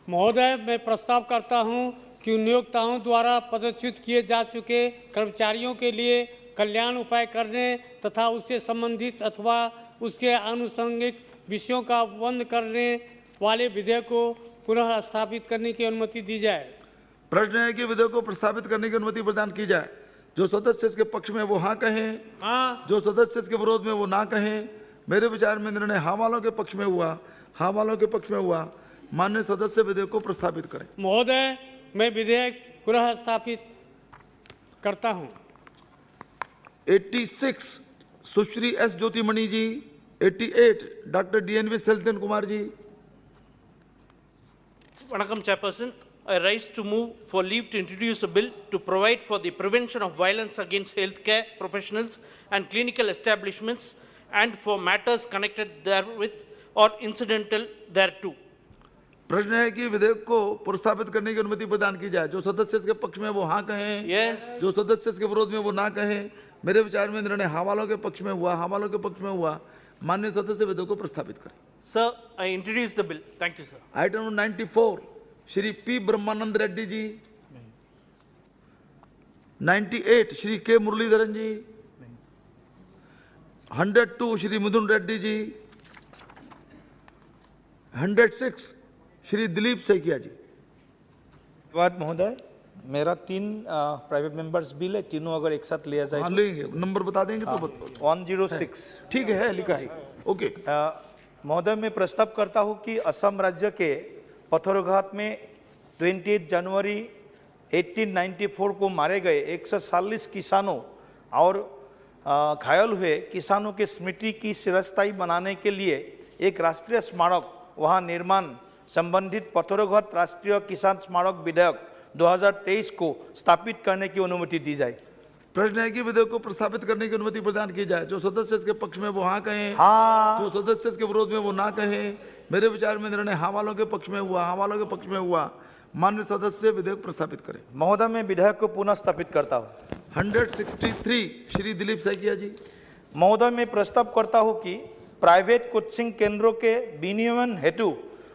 महोदय, मैं प्रस्ताव करता हूं कि नियोक्ताओं द्वारा पदच्युत किए जा चुके कर्मचारियों के लिए कल्याण उपाय करने तथा उससे संबंधित अथवा उसके आनुषंगिक विषयों का उपबंध करने वाले विधेयक को पुनः स्थापित करने की अनुमति दी जाए। प्रश्न है कि विधेयक को प्रस्तावित करने की अनुमति प्रदान की जाए। जो सदस्य इसके पक्ष में वो हाँ कहें, हाँ। जो सदस्य इसके विरोध में वो ना कहें। मेरे विचार में निर्णय हाँ वालों के पक्ष में हुआ, हाँ वालों के पक्ष में हुआ। माननीय सदस्य विधेयक को प्रस्तावित करें। महोदय, मैं विधेयक पुनः स्थापित करता हूं। 86 Sushri S Jothimani ji. 88 doctor DNV Senthil Kumar ji. Vanakkam, Chairperson. I rise to move for leave to introduce a bill to provide for the prevention of violence against healthcare professionals and clinical establishments and for matters connected therewith or incidental thereto. प्रश्न है कि विधेयक को प्रस्तावित करने की अनुमति प्रदान की जाए। जो सदस्य इसके पक्ष में वो हाँ कहें, जो सदस्य इसके विरोध में वो ना कहें। मेरे विचार में निर्णय हाँ वालों के पक्ष में हुआ, हाँ वालों के पक्ष में हुआ। माननीय सदस्य विधेयक को प्रस्तावित करें। Sir, I introduce the bill. Thank you, sir. Item number 94 Shri P Brahmananda Reddy ji, 98 Shri K Muraleedharan जी, 102 श्री मिथुन रेड्डी जी, 106 श्री दिलीप सैकिया जी। धन्यवाद महोदय। मेरा 3 प्राइवेट मेंबर्स बिल है, तीनों अगर एक साथ लिया जाए हाँ, लेंगे। नंबर बता देंगे तो 106। ठीक है, लिखा है। ओके। महोदय, मैं प्रस्ताव करता हूं कि असम राज्य के पथरघाट में 28 जनवरी 1894 को मारे गए 140 किसानों और घायल हुए किसानों की स्मृति की चिरस्थायी बनाने के लिए एक राष्ट्रीय स्मारक वहां निर्माण संबंधित पथरघाट राष्ट्रीय किसान स्मारक विधेयक 2023 को स्थापित करने की अनुमति दी जाए। प्रश्न है कि विधेयक को प्रस्तावित करने की अनुमति प्रदान की जाए। जो सदस्य इसके पक्ष में वो हाँ कहें, जो सदस्य इसके विरोध में वो ना कहें। मेरे विचार में निर्णय हाँ वालों के पक्ष में हुआ, हाँ वालों के पक्ष में हुआ। माननीय सदस्य विधेयक प्रस्तावित करें। महोदय, मैं विधेयक को पुनः स्थापित करता हूँ। 163 श्री दिलीप सैकिया जी। महोदय, मैं प्रस्ताव करता हूँ कि प्राइवेट कोचिंग केंद्रों के विनियमन हेतु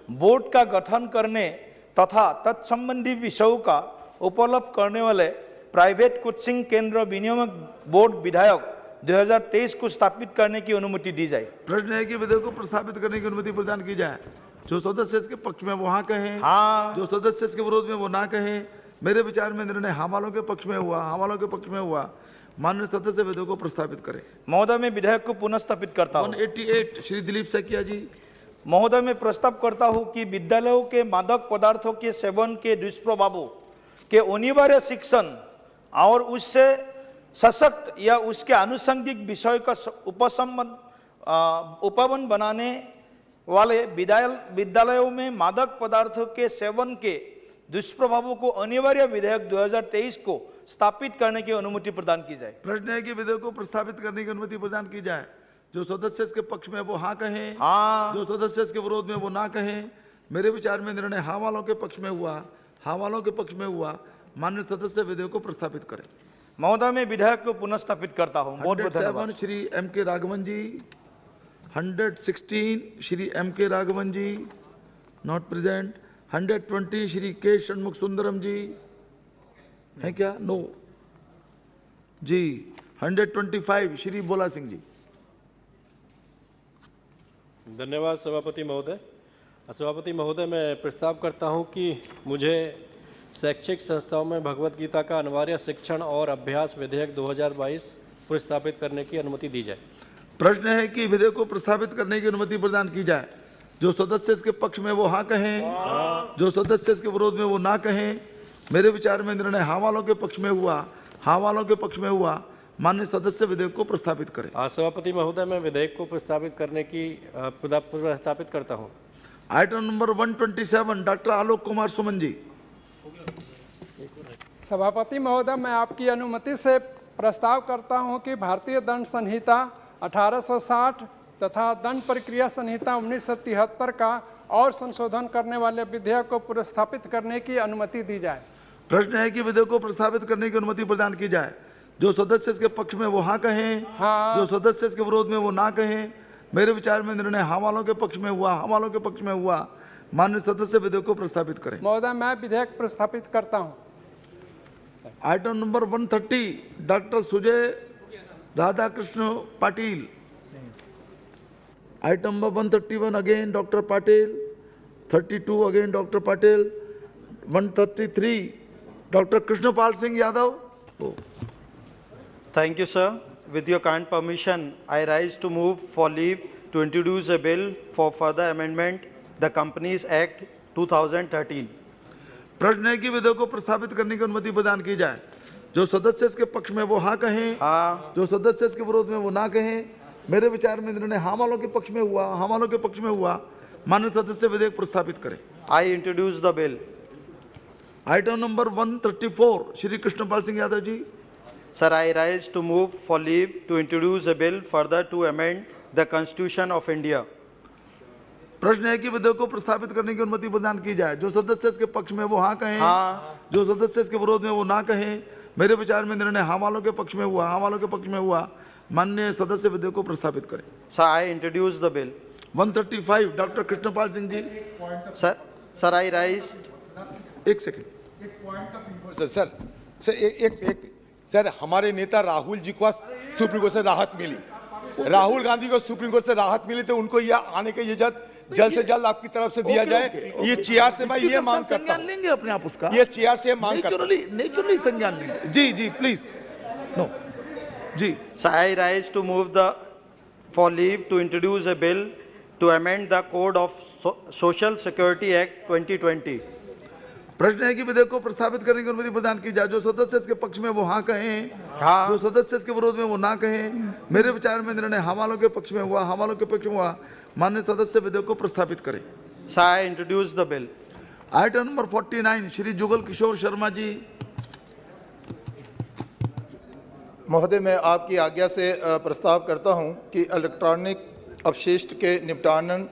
बोर्ड का गठन करने तथा तत्संबंधी विषयों का उपलब्ध करने वाले प्राइवेट कोचिंग केंद्र विनियामक बोर्ड विधेयक 2023 को स्थापित करने की अनुमति दी जाए। प्रश्न है कि विधेयक को प्रस्तावित करने की अनुमति प्रदान की जाए। जो सदस्य इसके पक्ष में वो हाँ कहें, जो सदस्य इसके विरोध में वो ना कहें। मेरे विचार में निर्णय हाँ वालों के पक्ष में हुआ, हाँ वालों के पक्ष में हुआ। माननीय सदस्य विधेयक को प्रस्तावित करें। महोदय, मैं विधेयक को पुनः स्थापित करता हूँ। 188 श्री दिलीप सैकिया जी। महोदय, मैं प्रस्ताव करता हूँ कि विद्यालयों के मादक पदार्थों के सेवन के दुष्प्रभावों के अनिवार्य शिक्षण और उससे सशक्त या उसके आनुषंगिक विषय का उपवन बनाने वाले विद्यालयों में मादक पदार्थों के सेवन के दुष्प्रभावों को अनिवार्य विधेयक 2023 को स्थापित करने की अनुमति प्रदान की जाए। प्रश्न है कि विधेयक को प्रस्तावित करने की अनुमति प्रदान की जाए। जो सदस्य इसके पक्ष में वो हाँ कहें, जो सदस्य इसके विरोध में वो ना कहें। मेरे विचार में निर्णय हाँ वालों के पक्ष में हुआ, हाँ वालों के पक्ष में हुआ। माननीय सदस्य विधेयक को प्रस्तावित करें। महोदय, मैं विधेयक को पुनः स्थापित करता हूँ। बहुत बहुत धन्यवाद। 107 Shri M K Raghavan ji, 116 Shri M K Raghavan ji, not present. 120 Shri के षणमुख सुंदरम जी हैं क्या? नो जी। 125 श्री बोला सिंह जी। धन्यवाद सभापति महोदय। सभापति महोदय, मैं प्रस्ताव करता हूं कि मुझे शैक्षिक संस्थाओं में भगवत गीता का अनिवार्य शिक्षण और अभ्यास विधेयक 2022 प्रस्तावित करने की अनुमति दी जाए। प्रश्न है कि विधेयक को प्रस्तावित करने की अनुमति प्रदान की जाए। जो सदस्य इसके पक्ष में वो हाँ कहें, जो सदस्य इसके विरोध में वो ना कहें। मेरे विचार में निर्णय हाँ वालों के पक्ष में हुआ, हाँ वालों के पक्ष में हुआ। माननीय सदस्य विधेयक को प्रस्तावित करें। सभापति महोदय, मैं विधेयक को प्रस्तावित करने की प्रस्तावित करता हूं। Item number 127 doctor Alok Kumar Suman ji. सभापति महोदय, मैं आपकी अनुमति से प्रस्ताव करता हूं कि भारतीय दंड संहिता 1860 तथा दंड प्रक्रिया संहिता 1973 का और संशोधन करने वाले विधेयक को प्रस्तावित करने की अनुमति दी जाए। प्रश्न है कि विधेयक को प्रस्तावित करने की अनुमति प्रदान की जाए। जो सदस्य इसके पक्ष में वो हाँ कहें, जो सदस्य इसके विरोध में वो ना कहें। मेरे विचार में निर्णय हाँ वालों के पक्ष में हुआ, हाँ वालों के पक्ष में हुआ। माननीय सदस्य विधेयक को प्रस्तावित करें। महोदय, मैं विधेयक प्रस्तावित करता हूं। Item number 130 doctor Sujay Radhakrishna Patil. Item number 131 again doctor Patil, 32 again doctor Patil, 133 doctor Krishnapal Singh Yadav. Thank you, sir. With your kind permission, I rise to move for leave to introduce a bill for further amendment, the Companies Act 2013. प्रश्न है कि विधेयक को प्रस्तावित करने की अनुमति प्रदान की जाए। जो सदस्य इसके पक्ष में वो हाँ कहें, जो सदस्य इसके विरोध में वो ना कहें। मेरे विचार में निर्णय हाँ वालों के पक्ष में हुआ, हाँ वालों के पक्ष में हुआ। माननीय सदस्य विधेयक प्रस्तावित करें। I introduce the bill. Item number 134 Shri Krishnapal Singh Yadav ji. Sir, I rise to move for leave to introduce a bill further to amend the Constitution of India. प्रश्न है कि विधेयक को प्रस्तावित करने की अनुमति प्रदान की जाए। जो सदस्य इसके पक्ष में वो हाँ कहें, जो सदस्य इसके विरोध में वो ना कहें। मेरे विचार में निर्णय हाँ वालों के पक्ष में हुआ, हाँ वालों के पक्ष में हुआ। माननीय सदस्य विधेयक को प्रस्तावित करें। Sir, I introduce the bill. 135 doctor Krishnapal Singh ji. Sir, I rise. एक सेकंड सर हमारे नेता राहुल जी को सुप्रीम कोर्ट से राहत मिली, राहुल गांधी को सुप्रीम कोर्ट से राहत मिली, तो उनको यह आने की इजाजत जल्द से जल्द आपकी तरफ से दिया जाए। ये चेयर से मैं ये मांग करता हूं, लेंगे अपने आप उसका, ये चेयर से मांग करता हूं। नेचुरली संज्ञान लेंगे। जी जी प्लीज नो जी। Sir, I rise to move for leave to introduce a bill to amend the Code of Social Security Act 2020. प्रश्न है कि विधेयक को प्रस्तावित करने की अनुमति प्रदान की जाए। जो सदस्य इसके पक्ष में वो हाँ कहें, जो सदस्य इसके विरोध में वो ना कहें। मेरे विचार में निर्णय हाँ वालों के पक्ष में हुआ, हाँ वालों के पक्ष में हुआ। माननीय सदस्य विधेयक को प्रस्तावित करें। Sir, I introduce the bill. Item number 49 Shri Jugal Kishore Sharma ji. महोदय, मैं आपकी आज्ञा से प्रस्ताव करता हूं कि इलेक्ट्रॉनिक अपशिष्ट के निपटान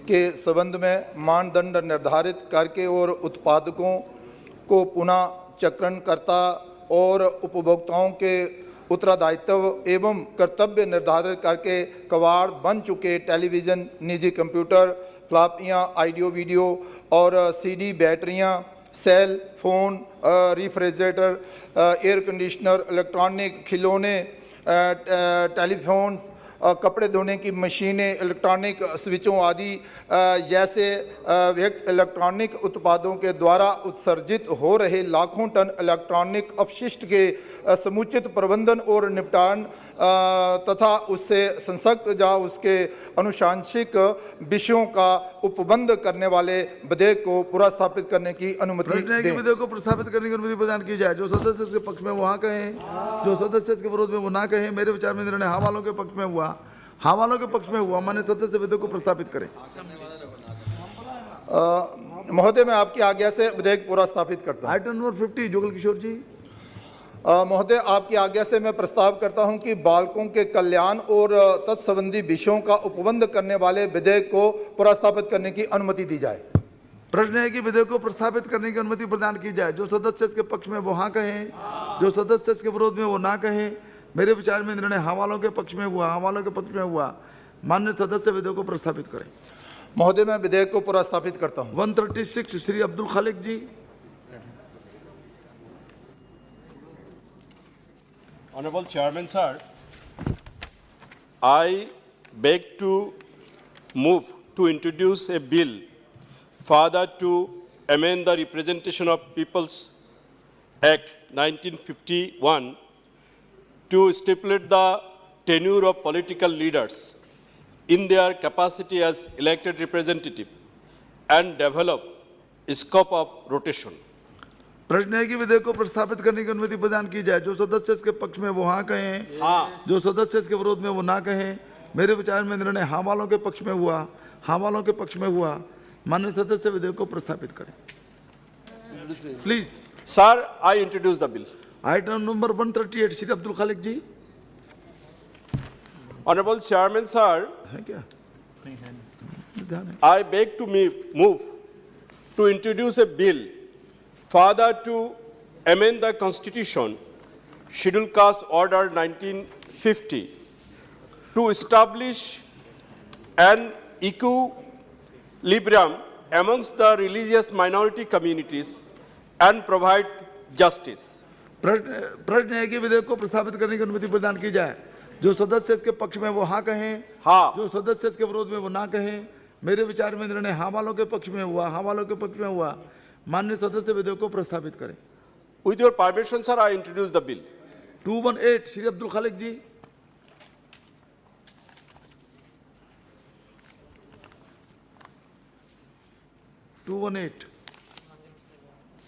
के संबंध में मानदंड निर्धारित करके और उत्पादकों को पुनः चक्रणकर्ता और उपभोक्ताओं के उत्तरदायित्व एवं कर्तव्य निर्धारित करके कबाड़ बन चुके टेलीविज़न, निजी कंप्यूटर, फ्लॉपियाँ, ऑडियो वीडियो और सीडी बैटरियाँ, cell phone, refrigerator, air conditioner, electronic खिलौने, टेलीफोन्स, कपड़े धोने की मशीनें, इलेक्ट्रॉनिक स्विचों आदि जैसे व्यक्त इलेक्ट्रॉनिक उत्पादों के द्वारा उत्सर्जित हो रहे लाखों टन इलेक्ट्रॉनिक अपशिष्ट के समुचित प्रबंधन और निपटान तथा उससे संसक्त या उसके अनुशांसिक विषयों का उपबंध करने वाले विधेयक को पुनर्स्थापित करने की अनुमति दें। विधेयक को प्रस्तावित करने की अनुमति प्रदान की जाए। जो सदस्य इसके पक्ष में वो हाँ कहें, जो सदस्य इसके विरोध में वो ना कहें। मेरे विचार में निर्णय हाँ वालों के पक्ष में हुआ, हाँ वालों के पक्ष में हुआ। माननीय सदस्य विधेयक को प्रस्तावित करें। महोदय, मैं आपकी आज्ञा से विधेयक पुनर्स्थापित करता हूं। आइटम नंबर 50 जुगल किशोर जी। महोदय, आपकी आज्ञा से मैं प्रस्ताव करता हूं कि बालकों के कल्याण और तत्संबंधी विषयों का उपबंध करने वाले विधेयक को पुनर्स्थापित करने की अनुमति दी जाए। प्रश्न है कि विधेयक को प्रस्तावित करने की अनुमति प्रदान की जाए। जो सदस्य इसके पक्ष में वो हाँ कहें, जो सदस्य इसके विरोध में वो ना कहें। मेरे विचार में निर्णय हाँ वालों के पक्ष में हुआ, हाँ वालों के पक्ष में हुआ। माननीय सदस्य विधेयक को प्रस्तावित करें। महोदय, मैं विधेयक को पुनर्स्थापित करता हूं। 136 श्री अब्दुल खालिक जी। Honorable Chairman, sir, I beg to move to introduce a bill further to amend the Representation of People's Act 1951 to stipulate the tenure of political leaders in their capacity as elected representative and develop scope of rotation. प्रश्न है कि विधेयक को प्रस्तावित करने की अनुमति प्रदान की जाए। जो सदस्य इसके पक्ष में वो हाँ कहें, जो सदस्य इसके विरोध में वो ना कहें। मेरे विचार में निर्णय हाँ वालों के पक्ष में हुआ, हाँ वालों के पक्ष में हुआ। माननीय सदस्य विधेयक को प्रस्तावित करें please. Sir, I introduce the bill. Item number 138 Shri Abdul Khaleque ji. Honourable chairman sir, है क्या? I beg to move to introduce a bill further to amend the Constitution, Schedule Caste Order 1950, to establish an equilibrium amongst the religious minority communities and provide justice. प्रश्न है कि विधेयक को प्रस्तावित करने की अनुमति प्रदान की जाए। जो सदस्य इसके पक्ष में वो हाँ कहें, जो सदस्य इसके विरोध में वो ना कहें। मेरे विचार में निर्णय हाँ वालों के पक्ष में हुआ, हाँ वालों के पक्ष में हुआ। माननीय सदस्य विधेयक को प्रस्तावित करें। With your permission, sir, I introduce the bill. 218 Shri Abdul Khaleque जी।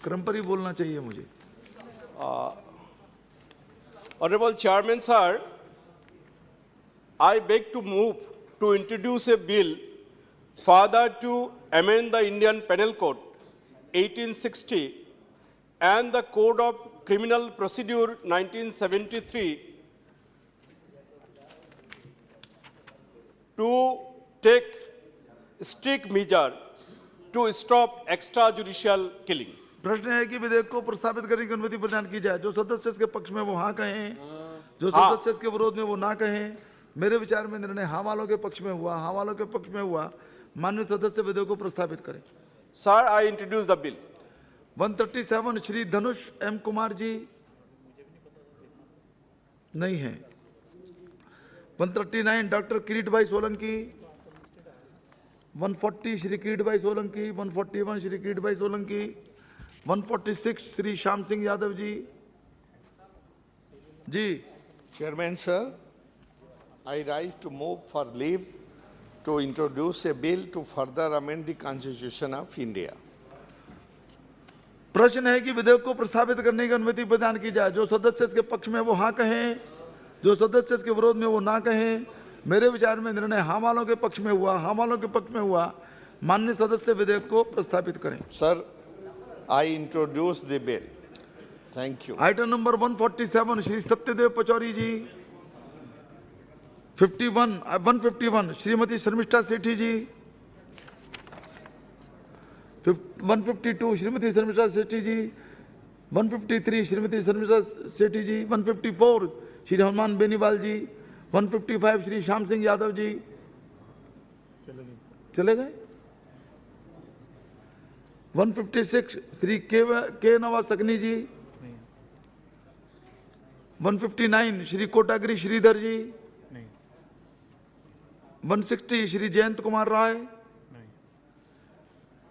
क्रम पर ही बोलना चाहिए मुझे। Honorable Chairman, sir, I beg to move to introduce a bill further to amend the Indian Penal Code 1860 and the Code of Criminal Procedure 1973 to take strict measure to stop extrajudicial killing. प्रश्न है कि विधेयक को प्रस्तावित करने की अनुमति प्रदान की जाए। जो सदस्य इसके पक्ष में वो हाँ कहें, जो सदस्य इसके विरोध में वो ना कहें। मेरे विचार में निर्णय हाँ वालों के पक्ष में हुआ। हाँ वालों के पक्ष में हुआ। माननीय सदस्य विधेयक को प्रस्तावित करें। Sir, I introduce the bill. 137 Shri Dhanush M Kumar ji नहीं है। 139 डॉक्टर किरीट भाई सोलंकी। 140 श्री किरीट भाई सोलंकी। 141 श्री किरीट भाई सोलंकी। 146 श्री श्याम सिंह यादव जी। Chairman, sir, I rise to move for leave to introduce a bill to further amend the Constitution of India. प्रश्न है कि विधेयक को प्रस्तावित करने की अनुमति प्रदान की जाए। जो सदस्य इसके पक्ष में वो हाँ कहें, जो सदस्य इसके विरोध में वो ना कहें। मेरे विचार में निर्णय हाँ वालों के पक्ष में हुआ। हाँ वालों के पक्ष में हुआ। माननीय सदस्य विधेयक को प्रस्तावित करें। Sir, I introduce the bill. Thank you. Item number 147 Shri Satyadev Pachauri ji. 151 Shrimati Sharmistha Sethi ji. 152 Shrimati Sharmistha Sethi ji. 153 Shrimati Sharmistha Sethi ji. 154 Shri Hanuman Beniwal ji. 155 Shri Shyam Singh Yadav ji. चले गए। 156 श्री के नवाज सकनी जी। 159 श्री कोटागिरी श्रीधर जी। 160 श्री जयंत कुमार राय।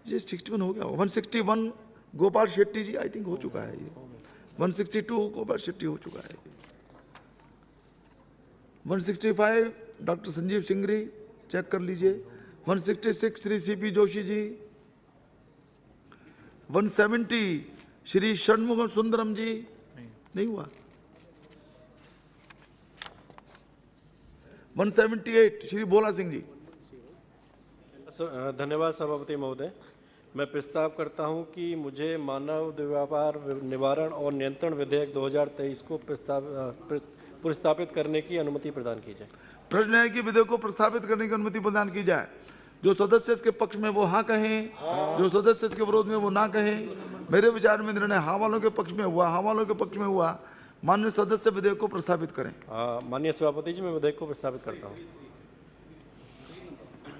ये 61 हो गया। 161 गोपाल शेट्टी जी आई थिंक हो चुका है ये। 162 गोपाल शेट्टी हो चुका है। 165 डॉक्टर संजीव सिंगरी चेक कर लीजिए। 166 श्री सीपी जोशी जी। 170 श्री षणमुगम सुंदरम जी नहीं हुआ। 178 श्री भोला सिंह जी। धन्यवाद सभापति महोदय। मैं प्रस्ताव करता हूं कि मुझे मानव दुर्व्यवहार निवारण और नियंत्रण विधेयक 2023 को प्रस्तावित करने की अनुमति प्रदान की जाए। प्रश्न है कि विधेयक को प्रस्तावित करने की अनुमति प्रदान की जाए। जो सदस्य इसके पक्ष में वो हाँ कहें, जो सदस्य इसके विरोध में वो ना कहें। मेरे विचार में निर्णय हाँ वालों के पक्ष में हुआ। हाँ वालों के पक्ष में हुआ। माननीय सदस्य विधेयक को प्रस्तावित करें। माननीय सभापति जी, मैं विधेयक को प्रस्तावित करता हूं।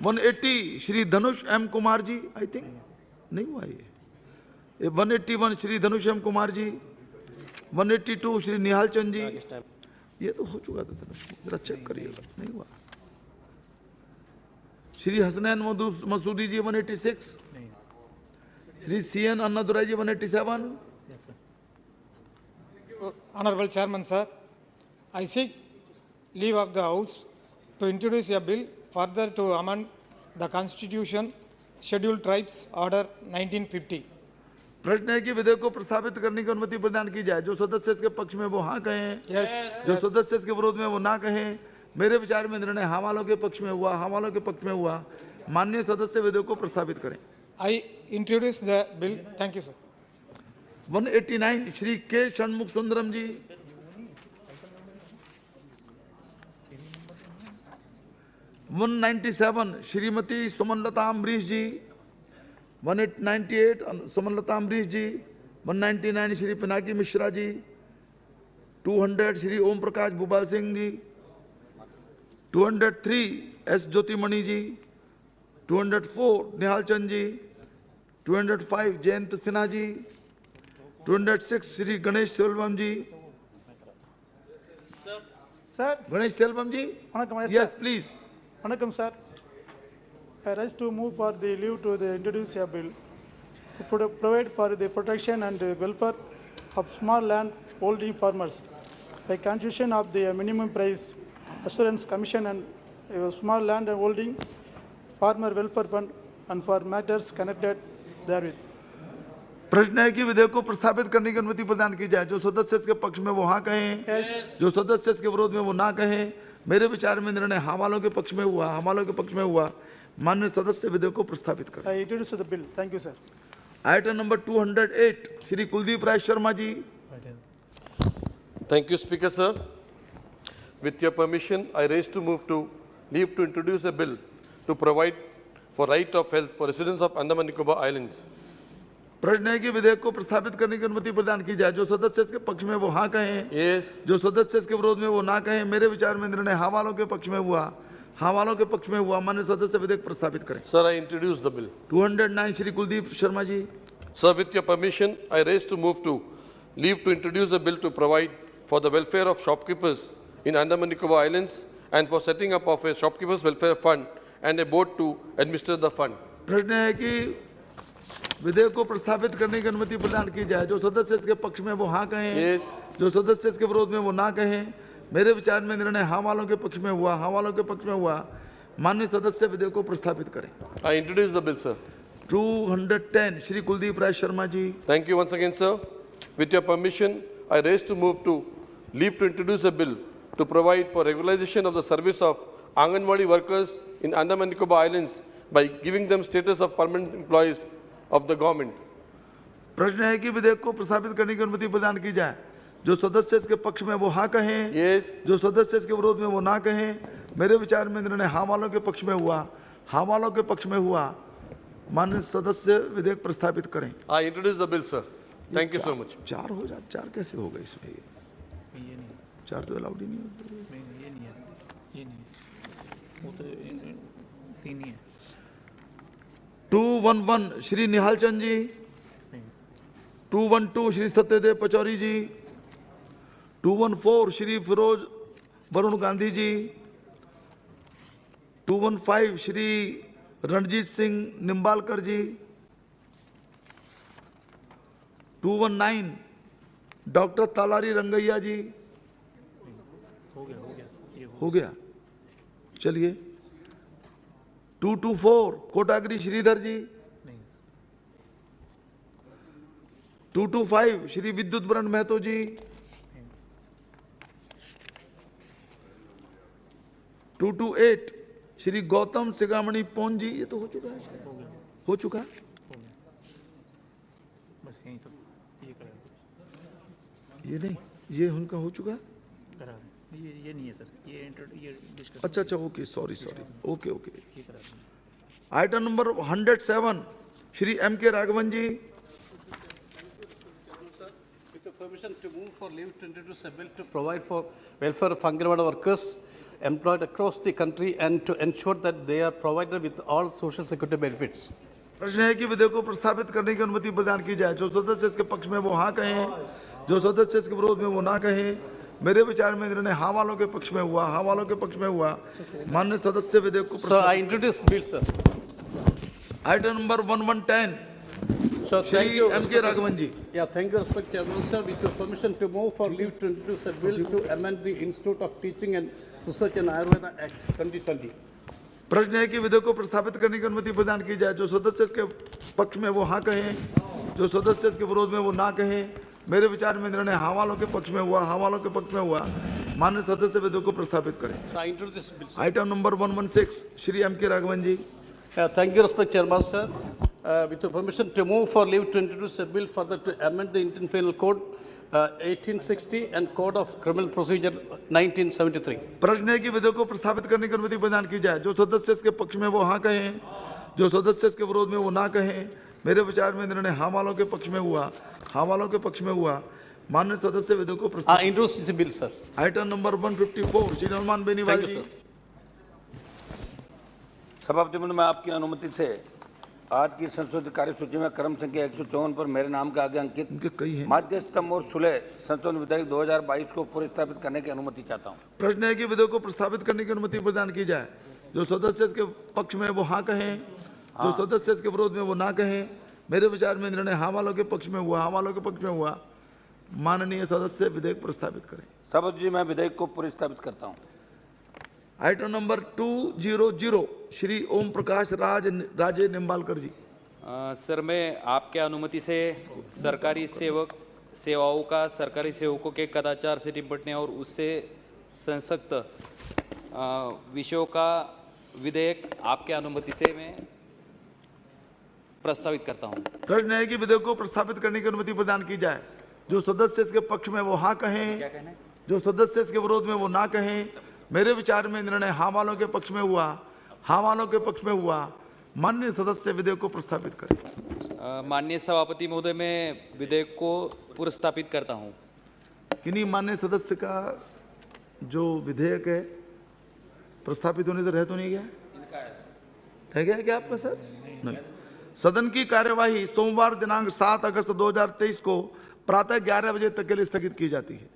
180 Shri Dhanush M Kumar ji I think नहीं हुआ ये। 181 श्री धनुष एम कुमार जी। 182 श्री निहाल चंद जी। ये तो हो चुका था धनुष, जरा चेक करिएगा। नहीं हुआ। श्री हसनैन मसूदी जी 186। Shri CN Annadurai ji 187। Honorable Chairman, sir, I seek leave of the House to introduce a bill further to amend the Constitution, Scheduled Tribes Order 1950. प्रश्न है कि विधेयक को प्रस्तावित करने की अनुमति प्रदान की जाए। जो सदस्य इसके पक्ष में वो हाँ कहें, जो सदस्य इसके विरोध में वो ना कहें। मेरे विचार में निर्णय हाँ वालों के पक्ष में हुआ। हाँ वालों के पक्ष में हुआ। माननीय सदस्य विधेयक को प्रस्तावित करें। I introduce the bill. Thank you, sir. 189 Shri के षणमुख सुंदरम जी। 197 श्रीमती सुमनलता अम्बरीश जी। 198 सुमनलता अम्बरीश जी। 199 Shri Pinaki Mishra ji. 200 Shri Om Prakash Bhupal Singh ji. 203 S Jothimani ji. 204 Nihal Chand ji. 205 Jayant Sinha ji. 206 Shri Ganesh Selvam ji. Sir, Ganesh Selvam ji, yes please. Vanakkam, sir. I rise to move for the leave to introduce a bill to provide for the protection and welfare of small land holding farmers by constitution of the minimum price assurance commission and small land holding farmer welfare fund and for matters connected therewith. प्रश्न है कि विधेयक को प्रस्तावित करने की अनुमति प्रदान की जाए। जो सदस्य इसके पक्ष में वो हाँ कहें, जो सदस्य इसके विरोध में वो ना कहें। मेरे विचार में निर्णय हाँ वालों के पक्ष में हुआ। हाँ वालों के पक्ष में हुआ। माननीय सदस्य विधेयक को प्रस्तावित करें। I introduce the bill. Thank you, sir. Item number 208 Shri Kuldeep Rai Sharma ji. Thank you, Speaker, sir. With your permission, I raise to move to leave to introduce a bill to provide for right of health for residents of Andaman Nicobar Islands. प्रश्न है कि विधेयक को प्रस्तावित करने की अनुमति प्रदान की जाए। जो सदस्य इसके पक्ष में वो हाँ कहें, जो सदस्य इसके विरोध में वो ना कहें। मेरे विचार में निर्णय हाँ वालों के पक्ष में हुआ, हाँ वालों के पक्ष में हुआ। माननीय सदस्य विधेयक प्रस्तावित करें। Sir, I introduce the bill. 209 Shri Kuldeep Sharma ji. Sir, with your permission, I raise to move to leave to introduce a bill to provide for the welfare of shopkeepers in Andaman Nicobar Islands and for setting up of a shopkeepers welfare fund and a board to administer the fund. प्रश्न है कि विधेयक को प्रस्तावित करने की अनुमति प्रदान की जाए। जो सदस्य इसके पक्ष में वो हाँ कहें, जो सदस्य इसके विरोध में वो ना कहें। मेरे विचार में निर्णय हाँ वालों के पक्ष में हुआ, हाँ वालों के पक्ष में हुआ। माननीय सदस्य विधेयक को प्रस्तावित करें। I introduce the bill, sir. 210 Shri Kuldeep Rai Sharma ji. Thank you once again, sir. With your permission, I raise to move to leave to introduce a bill to provide for regularization of the service of Anganwadi workers in Andaman Nicobar Islands by giving them status of permanent employees of the government. प्रश्न है कि विधेयक को प्रस्तावित करने की अनुमति प्रदान की जाए। जो सदस्य इसके पक्ष में वो हाँ कहें, जो सदस्य इसके विरोध में वो ना कहें। मेरे विचार में निर्णय हाँ वालों के पक्ष में हुआ, हाँ वालों के पक्ष में हुआ। माननीय सदस्य विधेयक प्रस्तावित करें। I introduce the bill, sir. Thank you so much. चार हो जाए, चार कैसे हो गए इसमें? चार तो अलाउड ही नहीं होता। वो तो तीन ही है। 211 श्री निहाल चंद जी। 212 श्री सत्यदेव पचौरी जी। 214 श्री फिरोज वरुण गांधी जी। 215 श्री रणजीत सिंह निम्बालकर जी। 219 डॉक्टर तालारी रंगैया जी। हो गया, चलिए। 224 कोटागिरी श्रीधर जी। 225 श्री विद्युत बरण महतो जी। 228 श्री गौतम सिगामणि पोन जी। ये तो हो चुका है, हो चुका है। बस यही तो ये नहीं, ये उनका हो चुका है। ये नहीं है सर, ये डिस्कस। अच्छा अच्छा, okay, sorry sorry, okay okay. Item number 107 Shri M K Raghavan ji. With the permission to move for leave to introduce a bill to provide for welfare of Anganwadi workers employed across the country and to ensure that they are provided with all social security benefits. प्रश्न है कि विधेयक को प्रस्तावित करने की अनुमति प्रदान की जाए। जो सदस्य इसके पक्ष में वो हाँ कहें, जो सदस्य इसके विरोध में वो ना कहें। मेरे विचार में निर्णय हाँ वालों के पक्ष में हुआ, हाँ वालों के पक्ष में हुआ। माननीय सदस्य विधेयक को Sir, I introduce bill, sir. Item number 1110 Sir, thank you. M K Raghavan ji. Yeah, thank you, respected Chairman, sir. With your permission to move for leave to introduce a bill to amend the Institute of Teaching and Research in Ayurveda Act 2020. प्रश्न है कि विधेयक को प्रस्तावित करने की अनुमति प्रदान की जाए। जो सदस्य इसके पक्ष में वो हाँ कहें, जो सदस्य इसके विरोध में वो ना कहें। मेरे विचार में निर्णय हाँ वालों के पक्ष में हुआ, हाँ वालों के पक्ष में हुआ। माननीय सदस्य विधेयक को प्रस्तावित करें। So I introduce this bill, sir. Item number 116 Shri M K Raghavan ji. Thank you, respected Chairman, sir. With your permission to move for leave to introduce a bill further to amend the Indian Penal Code 1860 and Code of Criminal Procedure 1973. प्रश्न है कि विधेयक को प्रस्तावित करने की अनुमति प्रदान की जाए। जो सदस्य इसके पक्ष में वो हाँ कहें, जो सदस्य इसके विरोध में वो ना कहें। मेरे विचार में निर्णय हाँ वालों के पक्ष में हुआ, हाँ वालों के पक्ष में हुआ। माननीय सदस्य विधेयक को प्रस्तावित। I introduce this bill, sir. Item number 154 Shri Hanuman Beniwal ji. सभापति महोदय, मैं आपकी अनुमति से आज की संशोधित कार्यसूची में क्रम संख्या 154 पर मेरे नाम के आगे अंकित मध्यस्थम और सुलह संशोधन विधेयक 2022 को पुनर्स्थापित करने की अनुमति चाहता हूं। प्रश्न है कि विधेयक को प्रस्तावित करने की अनुमति प्रदान की जाए। जो सदस्य इसके पक्ष में वो हाँ कहें, जो सदस्य इसके विरोध में वो ना कहें। मेरे विचार में निर्णय हाँ वालों के पक्ष में हुआ, हाँ वालों के पक्ष में हुआ। माननीय सदस्य विधेयक प्रस्तावित करें। सभापति जी, मैं विधेयक को पुनर्स्थापित करता हूं। आइटम नंबर 200 श्री ओम प्रकाश राजे निम्बालकर जी। सर, मैं आपके अनुमति से सरकारी सेवाओं का सरकारी सेवकों के कदाचार से निपटने और उससे संसक्त विषयों का विधेयक आपके अनुमति से मैं प्रस्तावित करता हूं। प्रश्न है कि विधेयक को प्रस्तावित करने की अनुमति प्रदान की जाए। जो सदस्य इसके पक्ष में वो हाँ कहें, जो सदस्य इसके विरोध में वो ना कहें। मेरे विचार में निर्णय हाँ वालों के पक्ष में हुआ, हाँ वालों के पक्ष में हुआ। माननीय सदस्य विधेयक को प्रस्तावित करें। माननीय सभापति महोदय, मैं विधेयक को पुरस्तापित करता हूं। किन्हीं माननीय सदस्य का जो विधेयक है प्रस्तापित होने से रह तो नहीं गया? रह गया क्या आपका सर? नहीं। सदन की कार्यवाही सोमवार दिनांक 7 अगस्त 2023 को प्रातः 11 बजे तक के लिए स्थगित की जाती है।